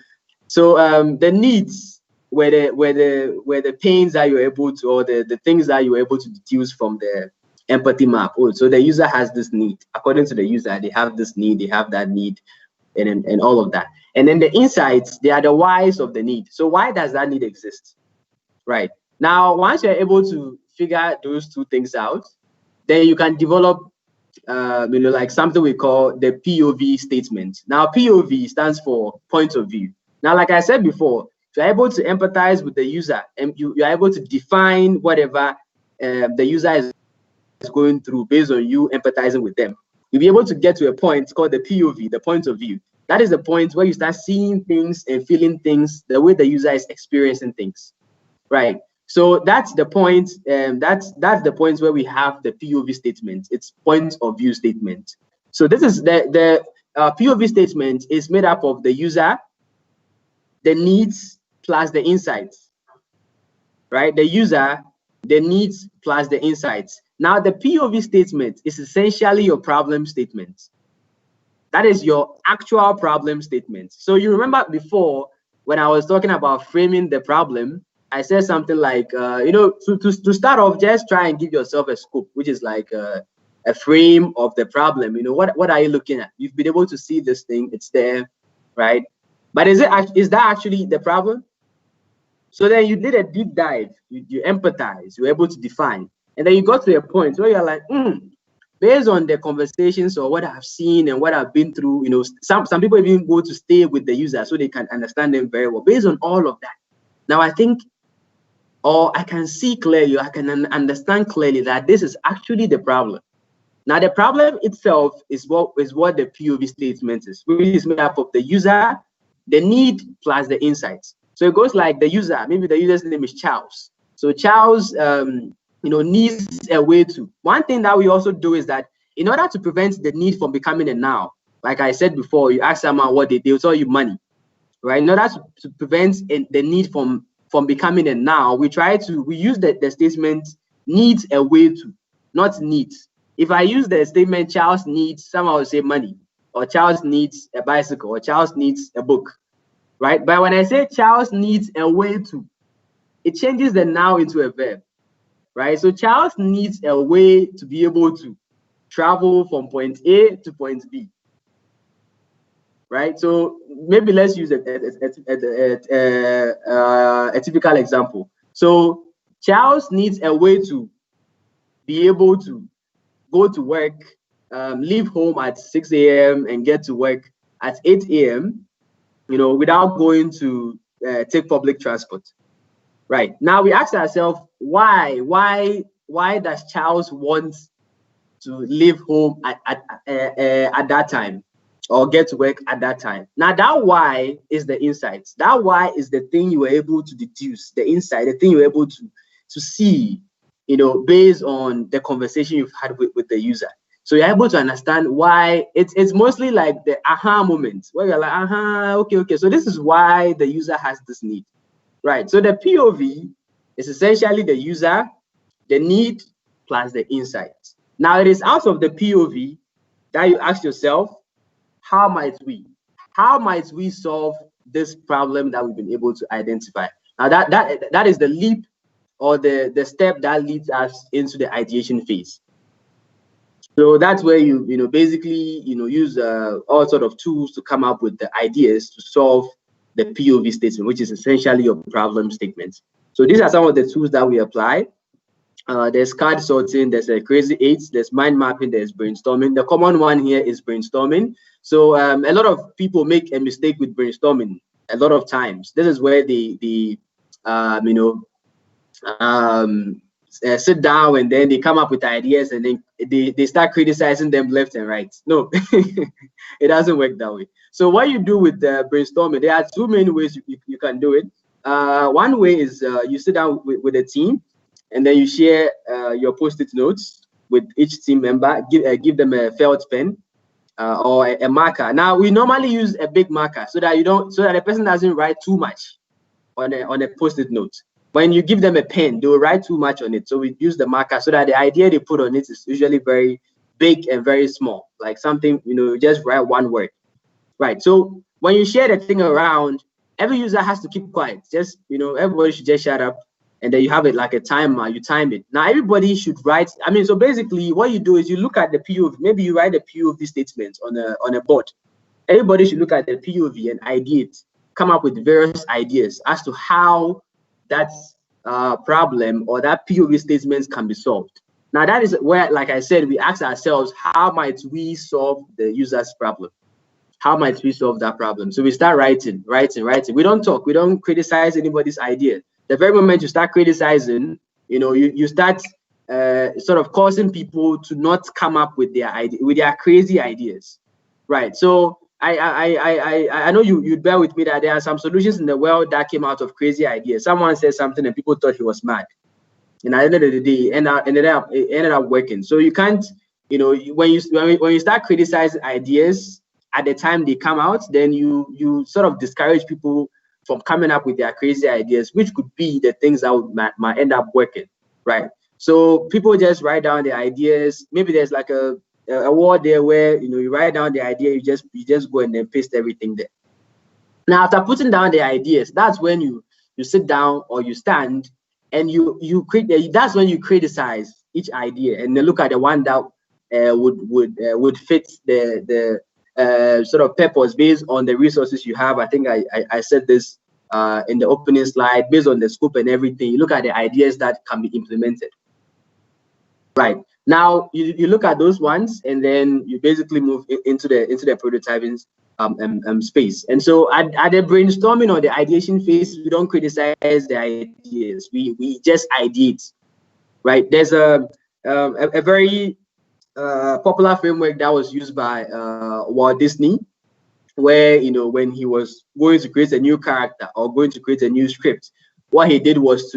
the needs were the pains that you're able to, or the things that you're able to deduce from the empathy map. Oh, so the user has this need. According to the user, they have this need, they have that need, and all of that. And then the insights, they are the whys of the need. So why does that need exist? Right. Now, once you're able to figure those two things out, then you can develop like something we call the POV statement. Now, POV stands for point of view. Now, like I said before, if you're able to empathize with the user and you're able to define whatever the user is going through based on you empathizing with them, you'll be able to get to a point called the POV, the point of view. That is the point where you start seeing things and feeling things the way the user is experiencing things, right? So that's the point. That's the point where we have the POV statement. It's point of view statement. So this is the POV statement is made up of the user, the needs plus the insights, right? The user, the needs plus the insights. Now the POV statement is essentially your problem statement. That is your actual problem statement. So you remember before when I was talking about framing the problem, I said something like, to start off, just try and give yourself a scope, which is like a frame of the problem. What are you looking at? You've been able to see this thing, it's there, right? But is that actually the problem? So then you did a deep dive, you empathize, you're able to define, and then you got to a point where you're like, based on the conversations or what I've seen and what I've been through, some people even go to stay with the user so they can understand them very well. Based on all of that, now I think or I can see clearly, I can understand clearly that this is actually the problem. Now, the problem itself is what the POV statement is, which is made up of the user, the need, plus the insights. So it goes like the user, maybe the user's name is Charles. So Charles, needs a way to. One thing that we also do is that in order to prevent the need from becoming a now, like I said before, you ask someone what they'll tell you money, right? In order to prevent the need from becoming a now, we use the statement needs a way to, not needs. If I use the statement Charles needs, someone will say money, or Charles needs a bicycle, or Charles needs a book, right? But when I say Charles needs a way to, it changes the now into a verb, right? So Charles needs a way to be able to travel from point A to point B, right? So maybe let's use a typical example. So Charles needs a way to be able to go to work, leave home at 6 a.m. and get to work at 8 a.m., without going to take public transport. Right. Now we ask ourselves, why does Charles want to leave home at that time, or get to work at that time? Now that why is the insights. That why is the thing you were able to deduce, the insight, the thing you were able to see, based on the conversation you've had with the user. So you're able to understand why. It's mostly like the aha moment where you're like, okay. So this is why the user has this need, right? So the POV is essentially the user, the need, plus the insights. Now it is out of the POV that you ask yourself, how might we solve this problem that we've been able to identify? Now that is the leap, or the step that leads us into the ideation phase. So that's where you basically use all sort of tools to come up with the ideas to solve the POV statement, which is essentially your problem statement. So these are some of the tools that we apply. There's card sorting, there's a crazy 8, there's mind mapping, there's brainstorming. The common one here is brainstorming. So a lot of people make a mistake with brainstorming a lot of times. This is where they sit down and then they come up with ideas and then they start criticizing them left and right. No, it doesn't work that way. So what you do with the brainstorming, there are two main ways you can do it. One way is you sit down with a team and then you share your post-it notes with each team member, give them a felt pen or a marker. Now we normally use a big marker so that the person doesn't write too much on a post-it note. When you give them a pen, they will write too much on it. So we use the marker so that the idea they put on it is usually very big and very small, like something, just write one word, right? So when you share the thing around, every user has to keep quiet. Just, everybody should just shut up. And then you have it like a timer, you time it. Now everybody should write. So basically what you do is you look at the POV, maybe you write a POV statement on a board. Everybody should look at the POV and idea it, come up with various ideas as to how that problem or that POV statements can be solved. Now that is where, like I said, we ask ourselves, how might we solve the user's problem? How might we solve that problem? So we start writing. We don't talk. We don't criticize anybody's idea. The very moment you start criticizing, you start sort of causing people to not come up with their crazy ideas, right? So I know you'd bear with me that there are some solutions in the world that came out of crazy ideas. Someone said something and people thought he was mad, and at the end of the day, it ended up working. So you can't, when you start criticizing ideas at the time they come out, then you sort of discourage people from coming up with their crazy ideas, which could be the things that might end up working, right? So people just write down their ideas. Maybe there's like a word there where you write down the idea, you just go and then paste everything there. Now after putting down the ideas, that's when you sit down or you stand and that's when you criticize each idea and then look at the one that would fit the sort of purpose based on the resources you have. I think I said this in the opening slide, based on the scope and everything. You look at the ideas that can be implemented. Right. Now you look at those ones and then you basically move into the prototyping space. And so at the brainstorming or the ideation phase, we don't criticize the ideas. We just ideate, right? There's a very popular framework that was used by Walt Disney, where, you know, when he was going to create a new character or going to create a new script, what he did was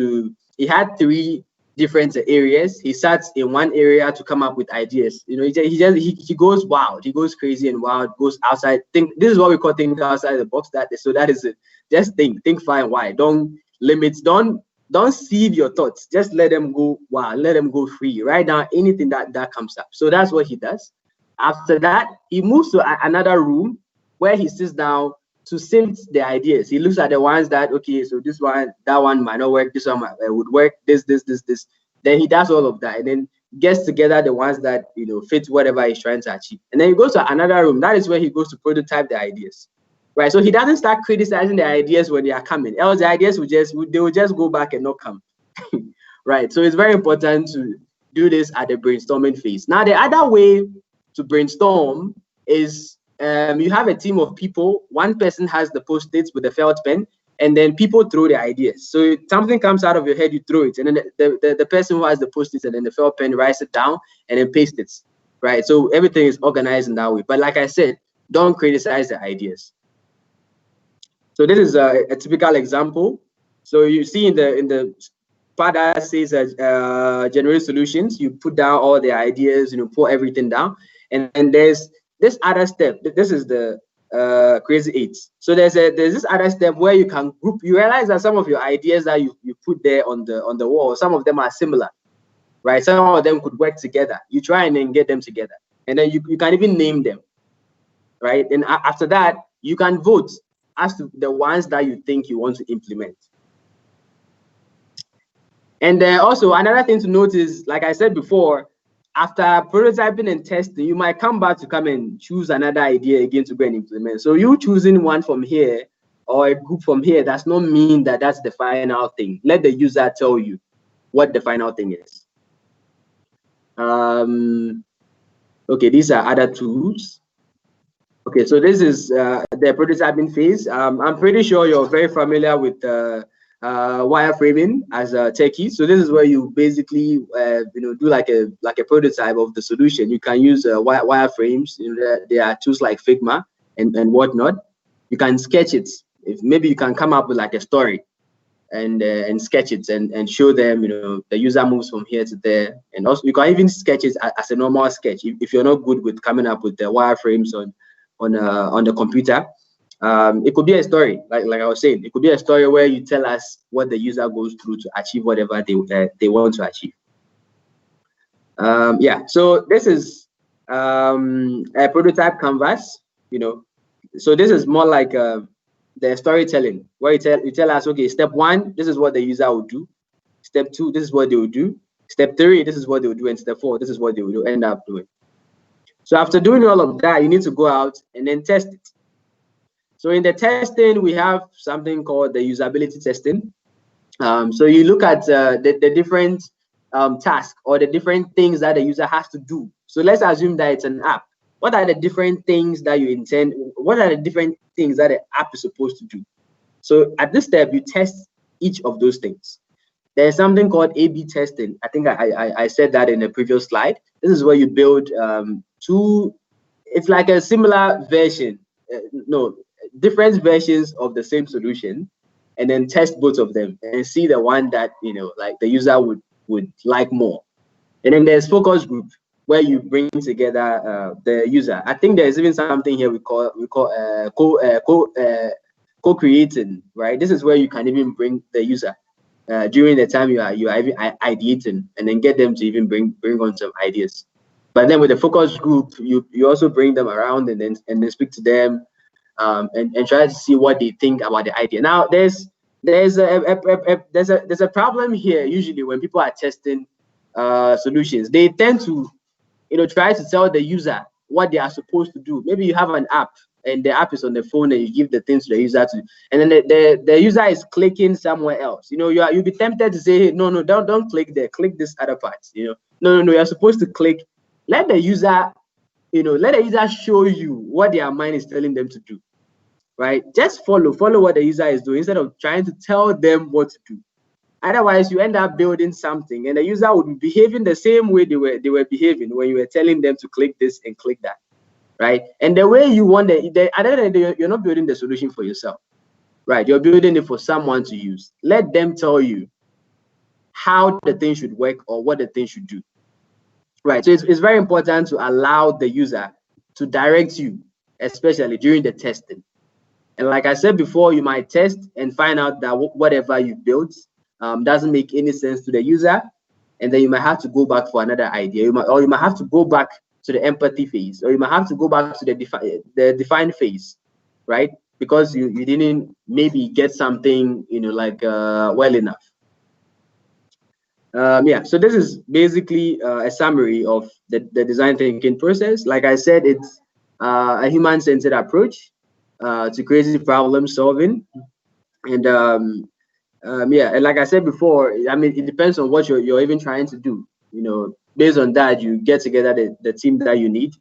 he had 3 different areas. He sat in one area to come up with ideas. You know, he goes wild, he goes crazy and wild, goes outside. This is what we call think outside the box. That is it. Just think far and wide. Don't limit. Don't sieve your thoughts. Just let them go wild. Let them go free. Write down anything that comes up. So that's what he does. After that, he moves to another room where he sits down to sift the ideas. He looks at the ones that, okay, so this one, that one might not work, this one would work, this. Then he does all of that and then gets together the ones that, you know, fit whatever he's trying to achieve. And then he goes to another room. That is where he goes to prototype the ideas, right? So he doesn't start criticizing the ideas when they are coming. Else the ideas they will just go back and not come, right? So it's very important to do this at the brainstorming phase. Now, the other way to brainstorm is you have a team of people. One person has the post-its with the felt pen, and then people throw the ideas. So something comes out of your head, you throw it, and then the person who has the post-its and then the felt pen writes it down and then pastes it, right? So everything is organized in that way. But like I said, don't criticize the ideas. So this is a typical example. So you see in the part that says generate solutions, you put down all the ideas, you know, pour everything down, and there's this other step. This is the crazy 8. So there's this other step where you can group. You realize that some of your ideas that you put there on the wall, some of them are similar, right? Some of them could work together. You try and then get them together, and then you can even name them, right? And after that, you can vote as to the ones that you think you want to implement. And also another thing to note is, like I said before, after prototyping and testing, you might come back to come and choose another idea again to go and implement. So you choosing one from here or a group from here does not mean that that's the final thing. Let the user tell you what the final thing is. Okay, these are other tools. Okay, so this is the prototyping phase. I'm pretty sure you're very familiar with wireframing as a techie. So this is where you basically you know, do like a prototype of the solution. You can use wireframes. You know, there are tools like Figma and whatnot. You can sketch it. If maybe you can come up with like a story and sketch it and show them, you know, the user moves from here to there. And also you can even sketch it as a normal sketch if you're not good with coming up with the wireframes on the computer. It could be a story, like I was saying. It could be a story where you tell us what the user goes through to achieve whatever they want to achieve. Yeah, so this is a prototype canvas, you know. So this is more like the storytelling, where you tell us, okay, step 1, this is what the user will do. Step 2, this is what they will do. Step 3, this is what they will do. And step 4, this is what they will end up doing. So after doing all of that, you need to go out and then test it. So in the testing, we have something called the usability testing. So you look at the different tasks or the different things that the user has to do. So let's assume that it's an app. What are the different things that you intend? What are the different things that the app is supposed to do? So at this step, you test each of those things. There's something called A/B testing. I think I said that in the previous slide. This is where you build it's like a similar version, different versions of the same solution, and then test both of them and see the one that, you know, like the user would like more. And then there's focus group, where you bring together the user. I think there's even something here we call co-creating, right? This is where you can even bring the user during the time you are even ideating, and then get them to even bring on some ideas. But then with the focus group, you also bring them around and then speak to them and try to see what they think about the idea. Now there's a problem here. Usually when people are testing solutions, they tend to, you know, try to tell the user what they are supposed to do. Maybe you have an app and the app is on the phone and you give the things to the user to, and then the user is clicking somewhere else. You know, you'll be tempted to say, hey, no, don't click there, click this other part. You know, no, you're supposed to click. Let the user let the user show you what their mind is telling them to do, right? Just follow what the user is doing instead of trying to tell them what to do. Otherwise, you end up building something, and the user would be behaving the same way they were behaving when you were telling them to click this and click that, right? And the way you want at the end of the day, you're not building the solution for yourself, right? You're building it for someone to use. Let them tell you how the thing should work or what the thing should do, right? So it's very important to allow the user to direct you, especially during the testing. And like I said before, you might test and find out that whatever you built doesn't make any sense to the user, and then you might have to go back for another idea. You might have to go back to the empathy phase, or you might have to go back to the define phase, right? Because you didn't maybe get something well enough. Yeah, so this is basically a summary of the design thinking process. Like I said, it's a human-centered approach to creative problem solving. And yeah, and like I said before, I mean, it depends on what you're even trying to do. Based on that, you get together the team that you need.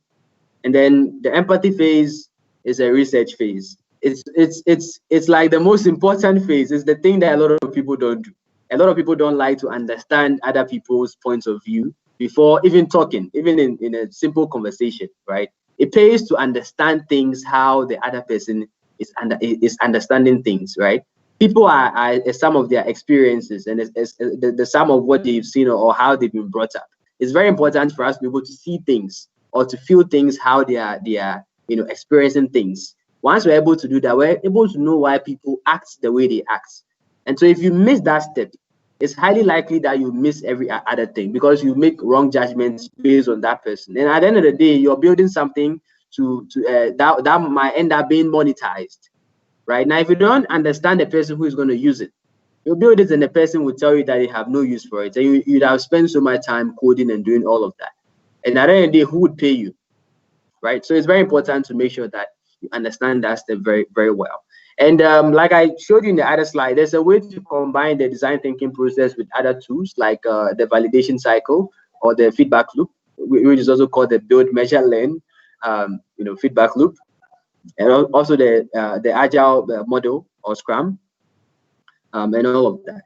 And then the empathy phase is a research phase. It's like the most important phase. It's the thing that a lot of people don't do. A lot of people don't like to understand other people's points of view before even talking, even in a simple conversation, right? It pays to understand things how the other person is understanding things, right? People are some of their experiences and the sum of what they've seen or how they've been brought up. It's very important for us to be able to see things or to feel things how they are experiencing things. Once we're able to do that, we're able to know why people act the way they act. And so if you miss that step, it's highly likely that you miss every other thing because you make wrong judgments based on that person. And at the end of the day, you're building something that might end up being monetized, right? Now, if you don't understand the person who is going to use it, you'll build it and the person will tell you that they have no use for it. And you'd have spent so much time coding and doing all of that. And at the end of the day, who would pay you, right? So it's very important to make sure that you understand that step very, very well. And like I showed you in the other slide, there's a way to combine the design thinking process with other tools like the validation cycle or the feedback loop, which is also called the build, measure, learn, feedback loop, and also the agile model or Scrum, and all of that.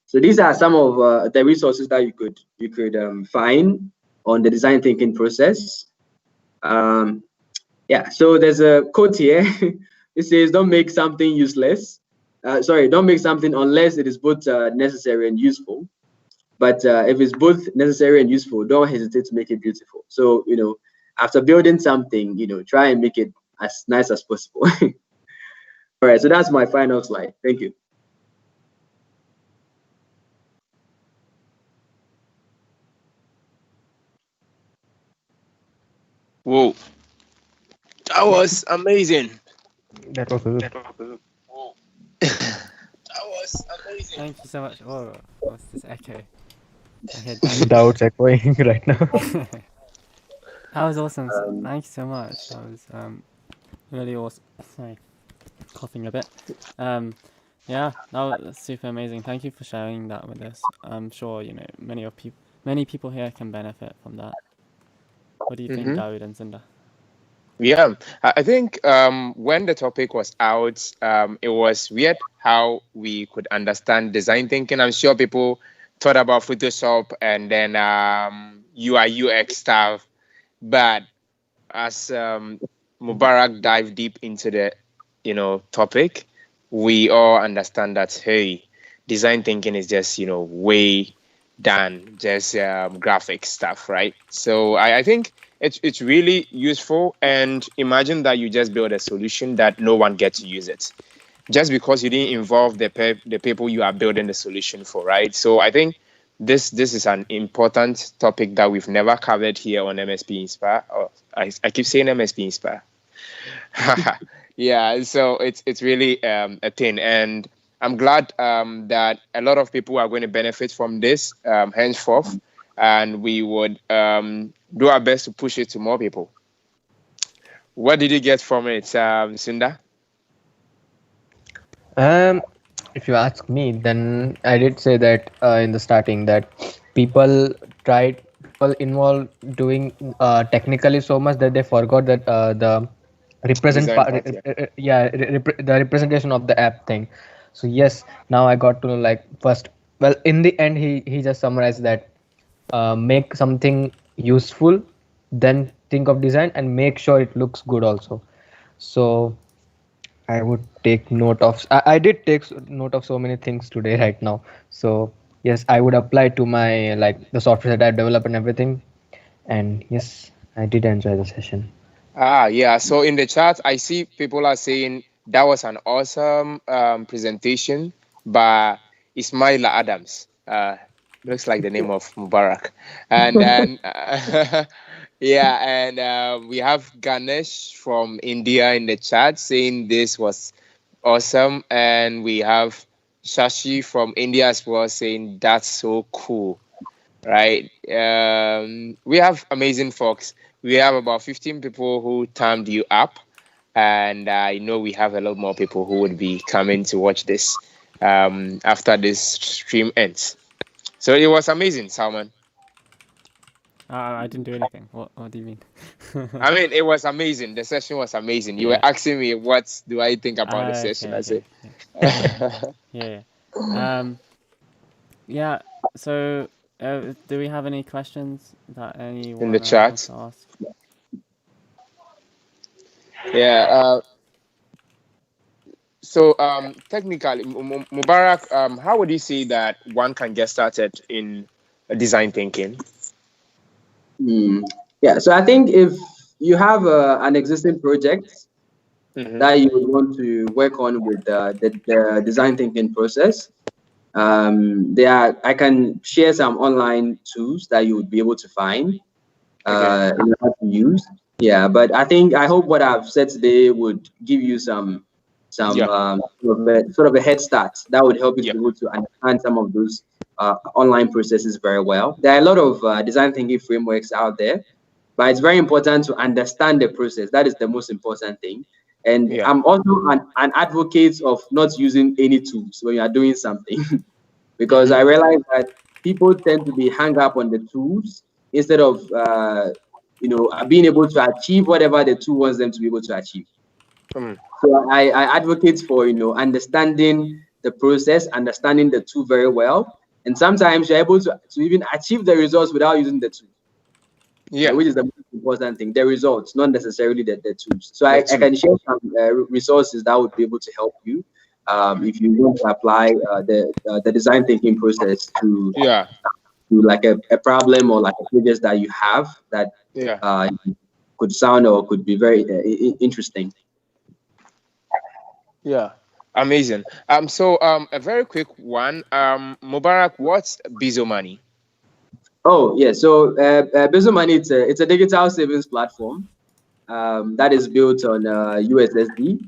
So these are some of the resources that you could find on the design thinking process. Yeah, so there's a quote here. It says, don't make something useless. Don't make something unless it is both necessary and useful. But if it's both necessary and useful, don't hesitate to make it beautiful. So, after building something, try and make it as nice as possible. All right, so that's my final slide. Thank you. Whoa, that was amazing. That was good. That was amazing. Thank you so much. Oh, what's this echo? Doubts echoing right now. That was awesome. Thank you so much. That was really awesome. Sorry, coughing a bit. Yeah, that was super amazing. Thank you for sharing that with us. I'm sure many people here can benefit from that. What do you think, Dawood and Zinda? Yeah, I think when the topic was out, it was weird how we could understand design thinking. I'm sure people thought about Photoshop and then UI UX stuff, but as Mubarak dived deep into the topic, we all understand that hey, design thinking is just way than just graphic stuff, right? So I think it's really useful. And imagine that you just build a solution that no one gets to use it, just because you didn't involve the people you are building the solution for, right? So I think this is an important topic that we've never covered here on MSInspir. Or I keep saying MSInspir. Yeah, so it's really a thing, and I'm glad that a lot of people are going to benefit from this henceforth, and we would do our best to push it to more people. What did you get from it, Cinda? If you ask me, then I did say that in the starting that people tried people involved doing technically so much that they forgot that the represent Design part, part, yeah. the representation of the app thing. So yes, now I got to know, like, first, well, in the end, he just summarized that make something useful, then think of design and make sure it looks good also. So I would take note of. I did take note of so many things today right now. So yes, I would apply to my, like, the software that I develop and everything. And yes, I did enjoy the session. Yeah. So in the chat, I see people are saying that was an awesome presentation by Ismaila Adams. Looks like the name of Mubarak. And then, yeah, and we have Ganesh from India in the chat saying this was awesome. And we have Shashi from India as well saying that's so cool, right? We have amazing folks. We have about 15 people who timed you up, and I know we have a lot more people who would be coming to watch this after this stream ends. So it was amazing, Salman. I didn't do anything. What do you mean? I mean, it was amazing. The session was amazing. You were Yeah. asking me what do I think about the session. I said, Yeah. Yeah. So, do we have any questions that anyone in the wants chat. to ask? Yeah. So technically, Mubarak, how would you say that one can get started in design thinking? Yeah, so I think if you have an existing project that you would want to work on with the design thinking process, I can share some online tools that you would be able to find Okay. in order to use. Yeah, but I hope what I've said today would give you some Yeah. sort of a head start that would help you to Yeah. be able to understand some of those online processes very well. There are a lot of design thinking frameworks out there, but it's very important to understand the process. That is the most important thing. And Yeah. I'm also an advocate of not using any tools when you are doing something, because I realize that people tend to be hung up on the tools instead of being able to achieve whatever the tool wants them to be able to achieve. So I advocate for understanding the process, understanding the tool very well, and sometimes you're able to even achieve the results without using the tool. Yeah. Which is the most important thing, the results, not necessarily the tools. So I can share some resources that would be able to help you if you want to apply the design thinking process to like a problem or like a project that you have that could sound or could be very interesting. Yeah. Amazing. So a very quick one. Mubarak, what's Bizo Money? Oh yeah, so Bizo Money, it's a digital savings platform that is built on USSD.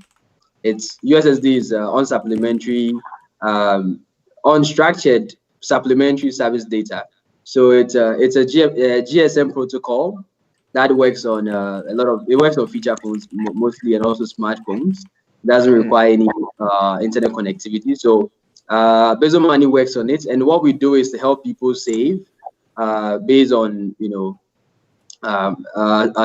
It's USSD is unsupplementary, unstructured supplementary service data. So it's a GSM protocol that works on it works on feature phones mostly, and also smartphones. It doesn't require any internet connectivity. So Bezo Money works on it, and what we do is to help people save based on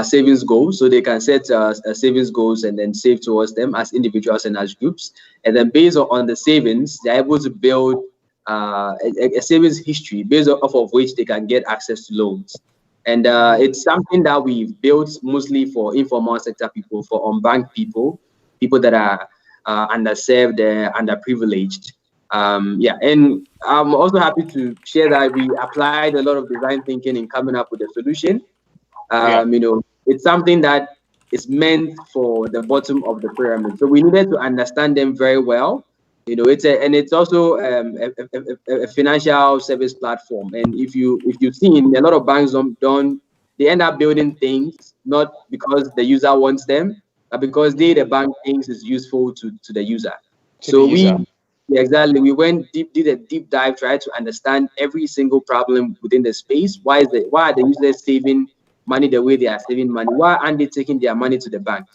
savings goals. So they can set savings goals and then save towards them as individuals and as groups. And then based on the savings, they're able to build a savings history based off of which they can get access to loans. And it's something that we've built mostly for informal sector people, for unbanked people, people that are underserved, underprivileged. And I'm also happy to share that we applied a lot of design thinking in coming up with a solution. It's something that is meant for the bottom of the pyramid. So we needed to understand them very well. It's also a financial service platform. And if you've seen, a lot of banks don't they end up building things not because the user wants them, but because the bank thinks is useful to the user. We went did a deep dive, tried to understand every single problem within the space. Why are the users saving money the way they are saving money? Why aren't they taking their money to the bank?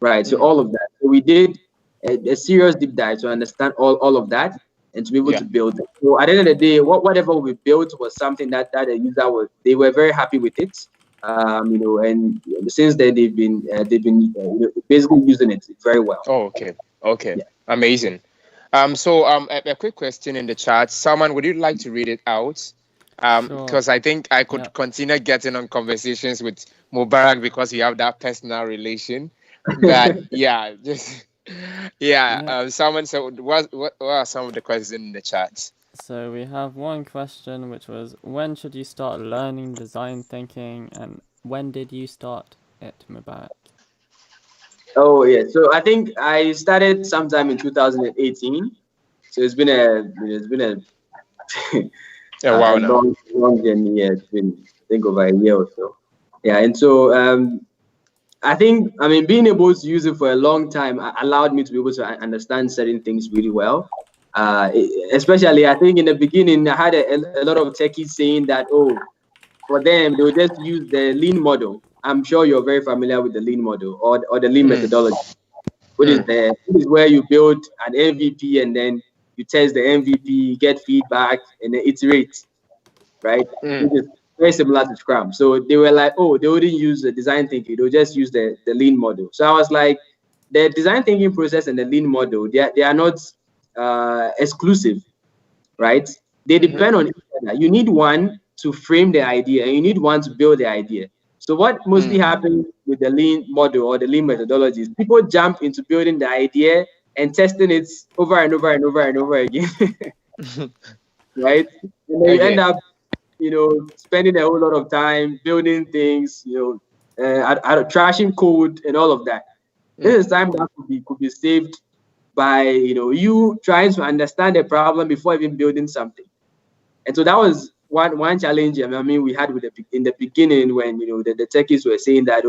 Right. So all of that. So we did a serious deep dive to understand all of that. and to be able to build it. So at the end of the day, whatever we built was something that the user they were very happy with it. And since then they've been basically using it very well. Oh, okay, yeah. Amazing. So a quick question in the chat. Someone, would you like to read it out? Because I think I could continue getting on conversations with Mubarak because we have that personal relation. But someone said, what are some of the questions in the chat? So we have one question, which was, when should you start learning design thinking, and when did you start it, Mubarak? Oh yeah, so I think I started sometime in 2018. So it's been a long journey. Yeah, it's been I think over a year or so. Yeah, and so I think being able to use it for a long time allowed me to be able to understand certain things really well. Especially, I think in the beginning, I had a lot of techies saying that, for them, they would just use the lean model. I'm sure you're very familiar with the lean model or the lean methodology, which is where you build an MVP and then you test the MVP, get feedback, and then iterate, right? Which is very similar to Scrum. So they were like, they wouldn't use the design thinking, they'll just use the lean model. So I was like, the design thinking process and the lean model, they are not exclusive, right? They depend on each other. You need one to frame the idea and you need one to build the idea. So what mostly happens with the lean model or the lean methodology is people jump into building the idea and testing it over and over and over and over again. Right? And then you end up, spending a whole lot of time building things, trashing code and all of that. This is time that could be saved by you trying to understand the problem before even building something. And so that was one challenge we had in the beginning when the techies were saying that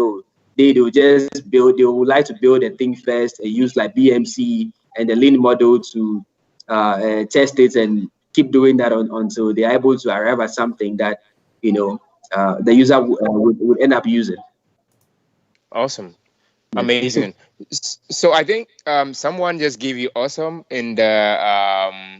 they would like to build a thing first and use like BMC and the lean model to test it and keep doing that until they're able to arrive at something that the user would end up using. Awesome. Amazing. So I think someone just gave you awesome in the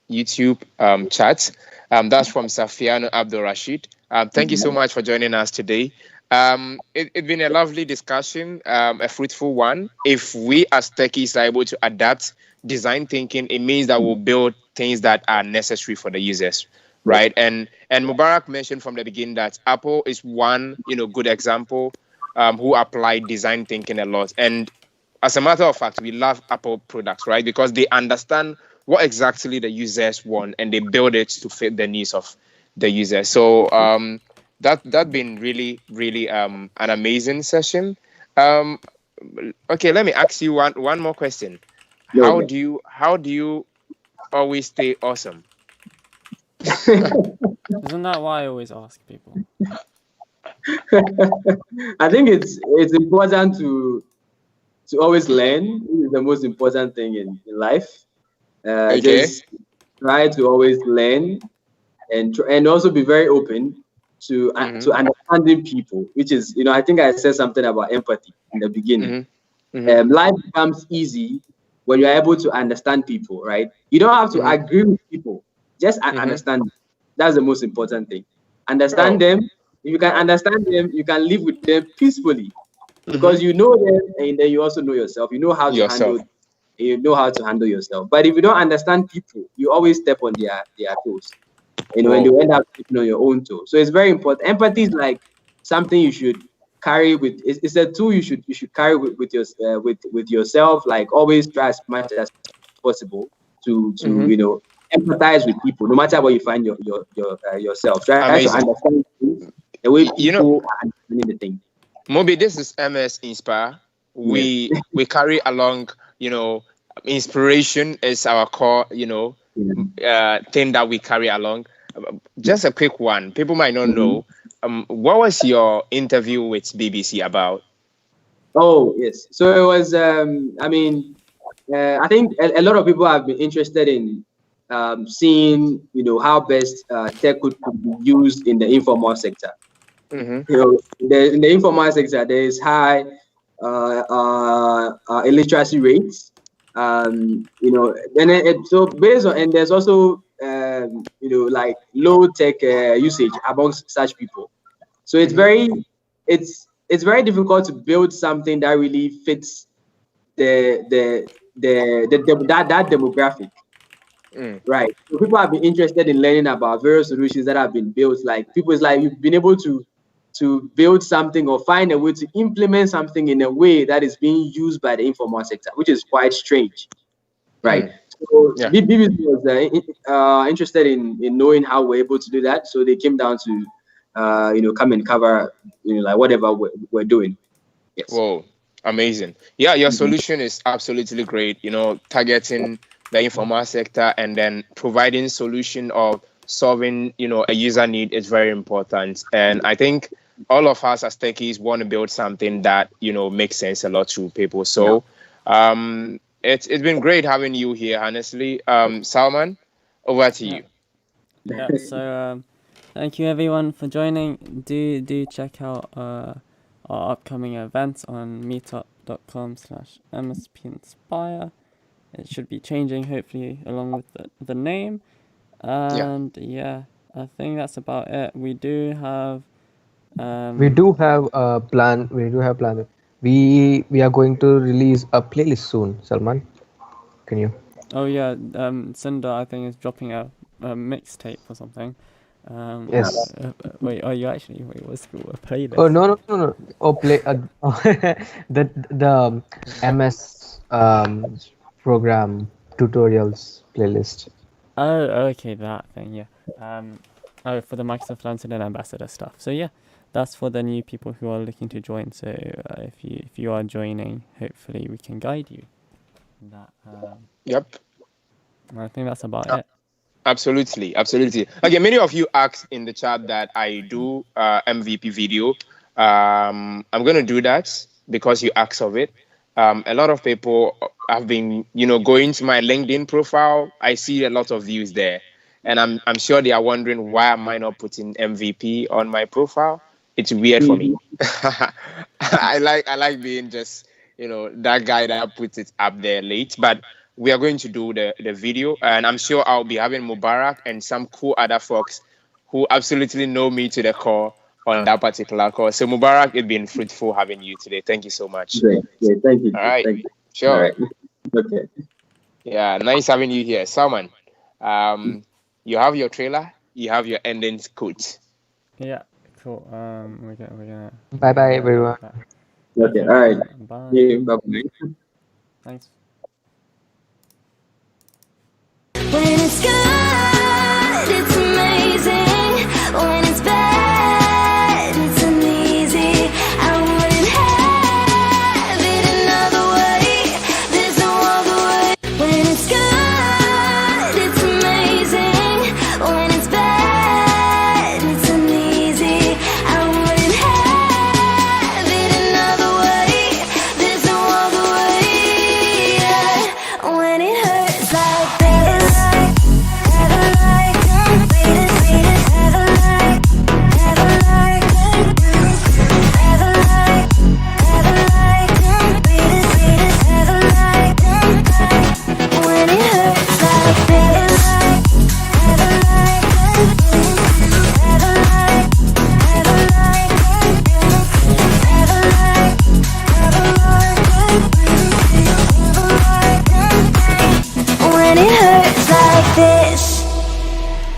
YouTube chat. That's from Safiano Abdul Rashid. Thank you so much for joining us today. It's been a lovely discussion, a fruitful one. If we as techies are able to adapt design thinking, it means that we'll build things that are necessary for the users, right? And Mubarak mentioned from the beginning that Apple is one good example who applied design thinking a lot. And as a matter of fact, we love Apple products, right? Because they understand what exactly the users want and they build it to fit the needs of the user. So that's been really, really an amazing session. Okay, let me ask you one more question. How do you always stay awesome? Isn't that why I always ask people? I think it's important to always learn. This is the most important thing in life. Just try to always learn and also be very open to understanding people, which is I think I said something about empathy in the beginning. Life becomes easy when you're able to understand people, right? You don't have to agree with people, just understand them. That's the most important thing. Understand them. If you can understand them, you can live with them peacefully because you know them and then you also know yourself. You know how to handle yourself. But if you don't understand people, you always step on their toes. And you end up stepping on your own toes. So it's very important. Empathy is like something you should carry with. It's a tool you should carry with yourself. Like always try as much as possible to empathize with people, no matter where you find yourself. Try to understand the way people are understanding the thing. Moby, this is MSInspir. We carry along, inspiration is our core, thing that we carry along. Just a quick one. People might not know. What was your interview with BBC about? Oh, yes. So it was, I think a lot of people have been interested in seeing, how best tech could be used in the informal sector. In the informal sector, there is high illiteracy rates, You know, so based on, and there's also you know, like low tech usage amongst such people. So it's very difficult to build something that really fits that demographic. Right. So people have been interested in learning about various solutions that have been built. Like people, it's like you've been able to build something or find a way to implement something in a way that is being used by the informal sector, which is quite strange. Right. So BBC was interested in knowing how we're able to do that. So they came down to you know, come and cover, you know, like whatever we're doing. Yes. Whoa, amazing. Yeah, your solution is absolutely great. You know, targeting the informal sector and then providing solution of solving, you know, a user need is very important. And I think all of us as techies want to build something that, you know, makes sense a lot to people. So it's been great having you here, honestly. Salman, over to you. Yeah, so thank you everyone for joining. Do check out our upcoming events on meetup.com/MSInspire. It should be changing hopefully along with the name. And yeah, I think that's about it. We do have a plan. We are going to release a playlist soon. Salman, can you? oh yeah, Cinder I think is dropping a mixtape or something. Yes. Wait, are you actually? Wait, what's it called? A playlist? Oh no. Oh, the MS program tutorials playlist. Oh, okay, that thing, yeah. Oh, for the Microsoft Launcher Ambassador stuff. So yeah, that's for the new people who are looking to join. So if you are joining, hopefully we can guide you. That. Yep. I think that's about it. Absolutely. Okay, many of you asked in the chat that I do MVP video. I'm going to do that because you asked of it. A lot of people have been, you know, going to my LinkedIn profile. I see a lot of views there, and I'm sure they are wondering why am I not putting MVP on my profile. It's weird for me. I like being just, you know, that guy that puts it up there late, but we are going to do the video, and I'm sure I'll be having Mubarak and some cool other folks who absolutely know me to the core on that particular call. So Mubarak, it's been fruitful having you today. Thank you so much. Great. Thank you. All right. Thank you. Sure. All right. Okay. Yeah, nice having you here. Salman, you have your trailer, you have your ending quote. Yeah, cool. We're gonna. Bye bye everyone. Okay. All right. Bye. Yeah, bye-bye. Thanks.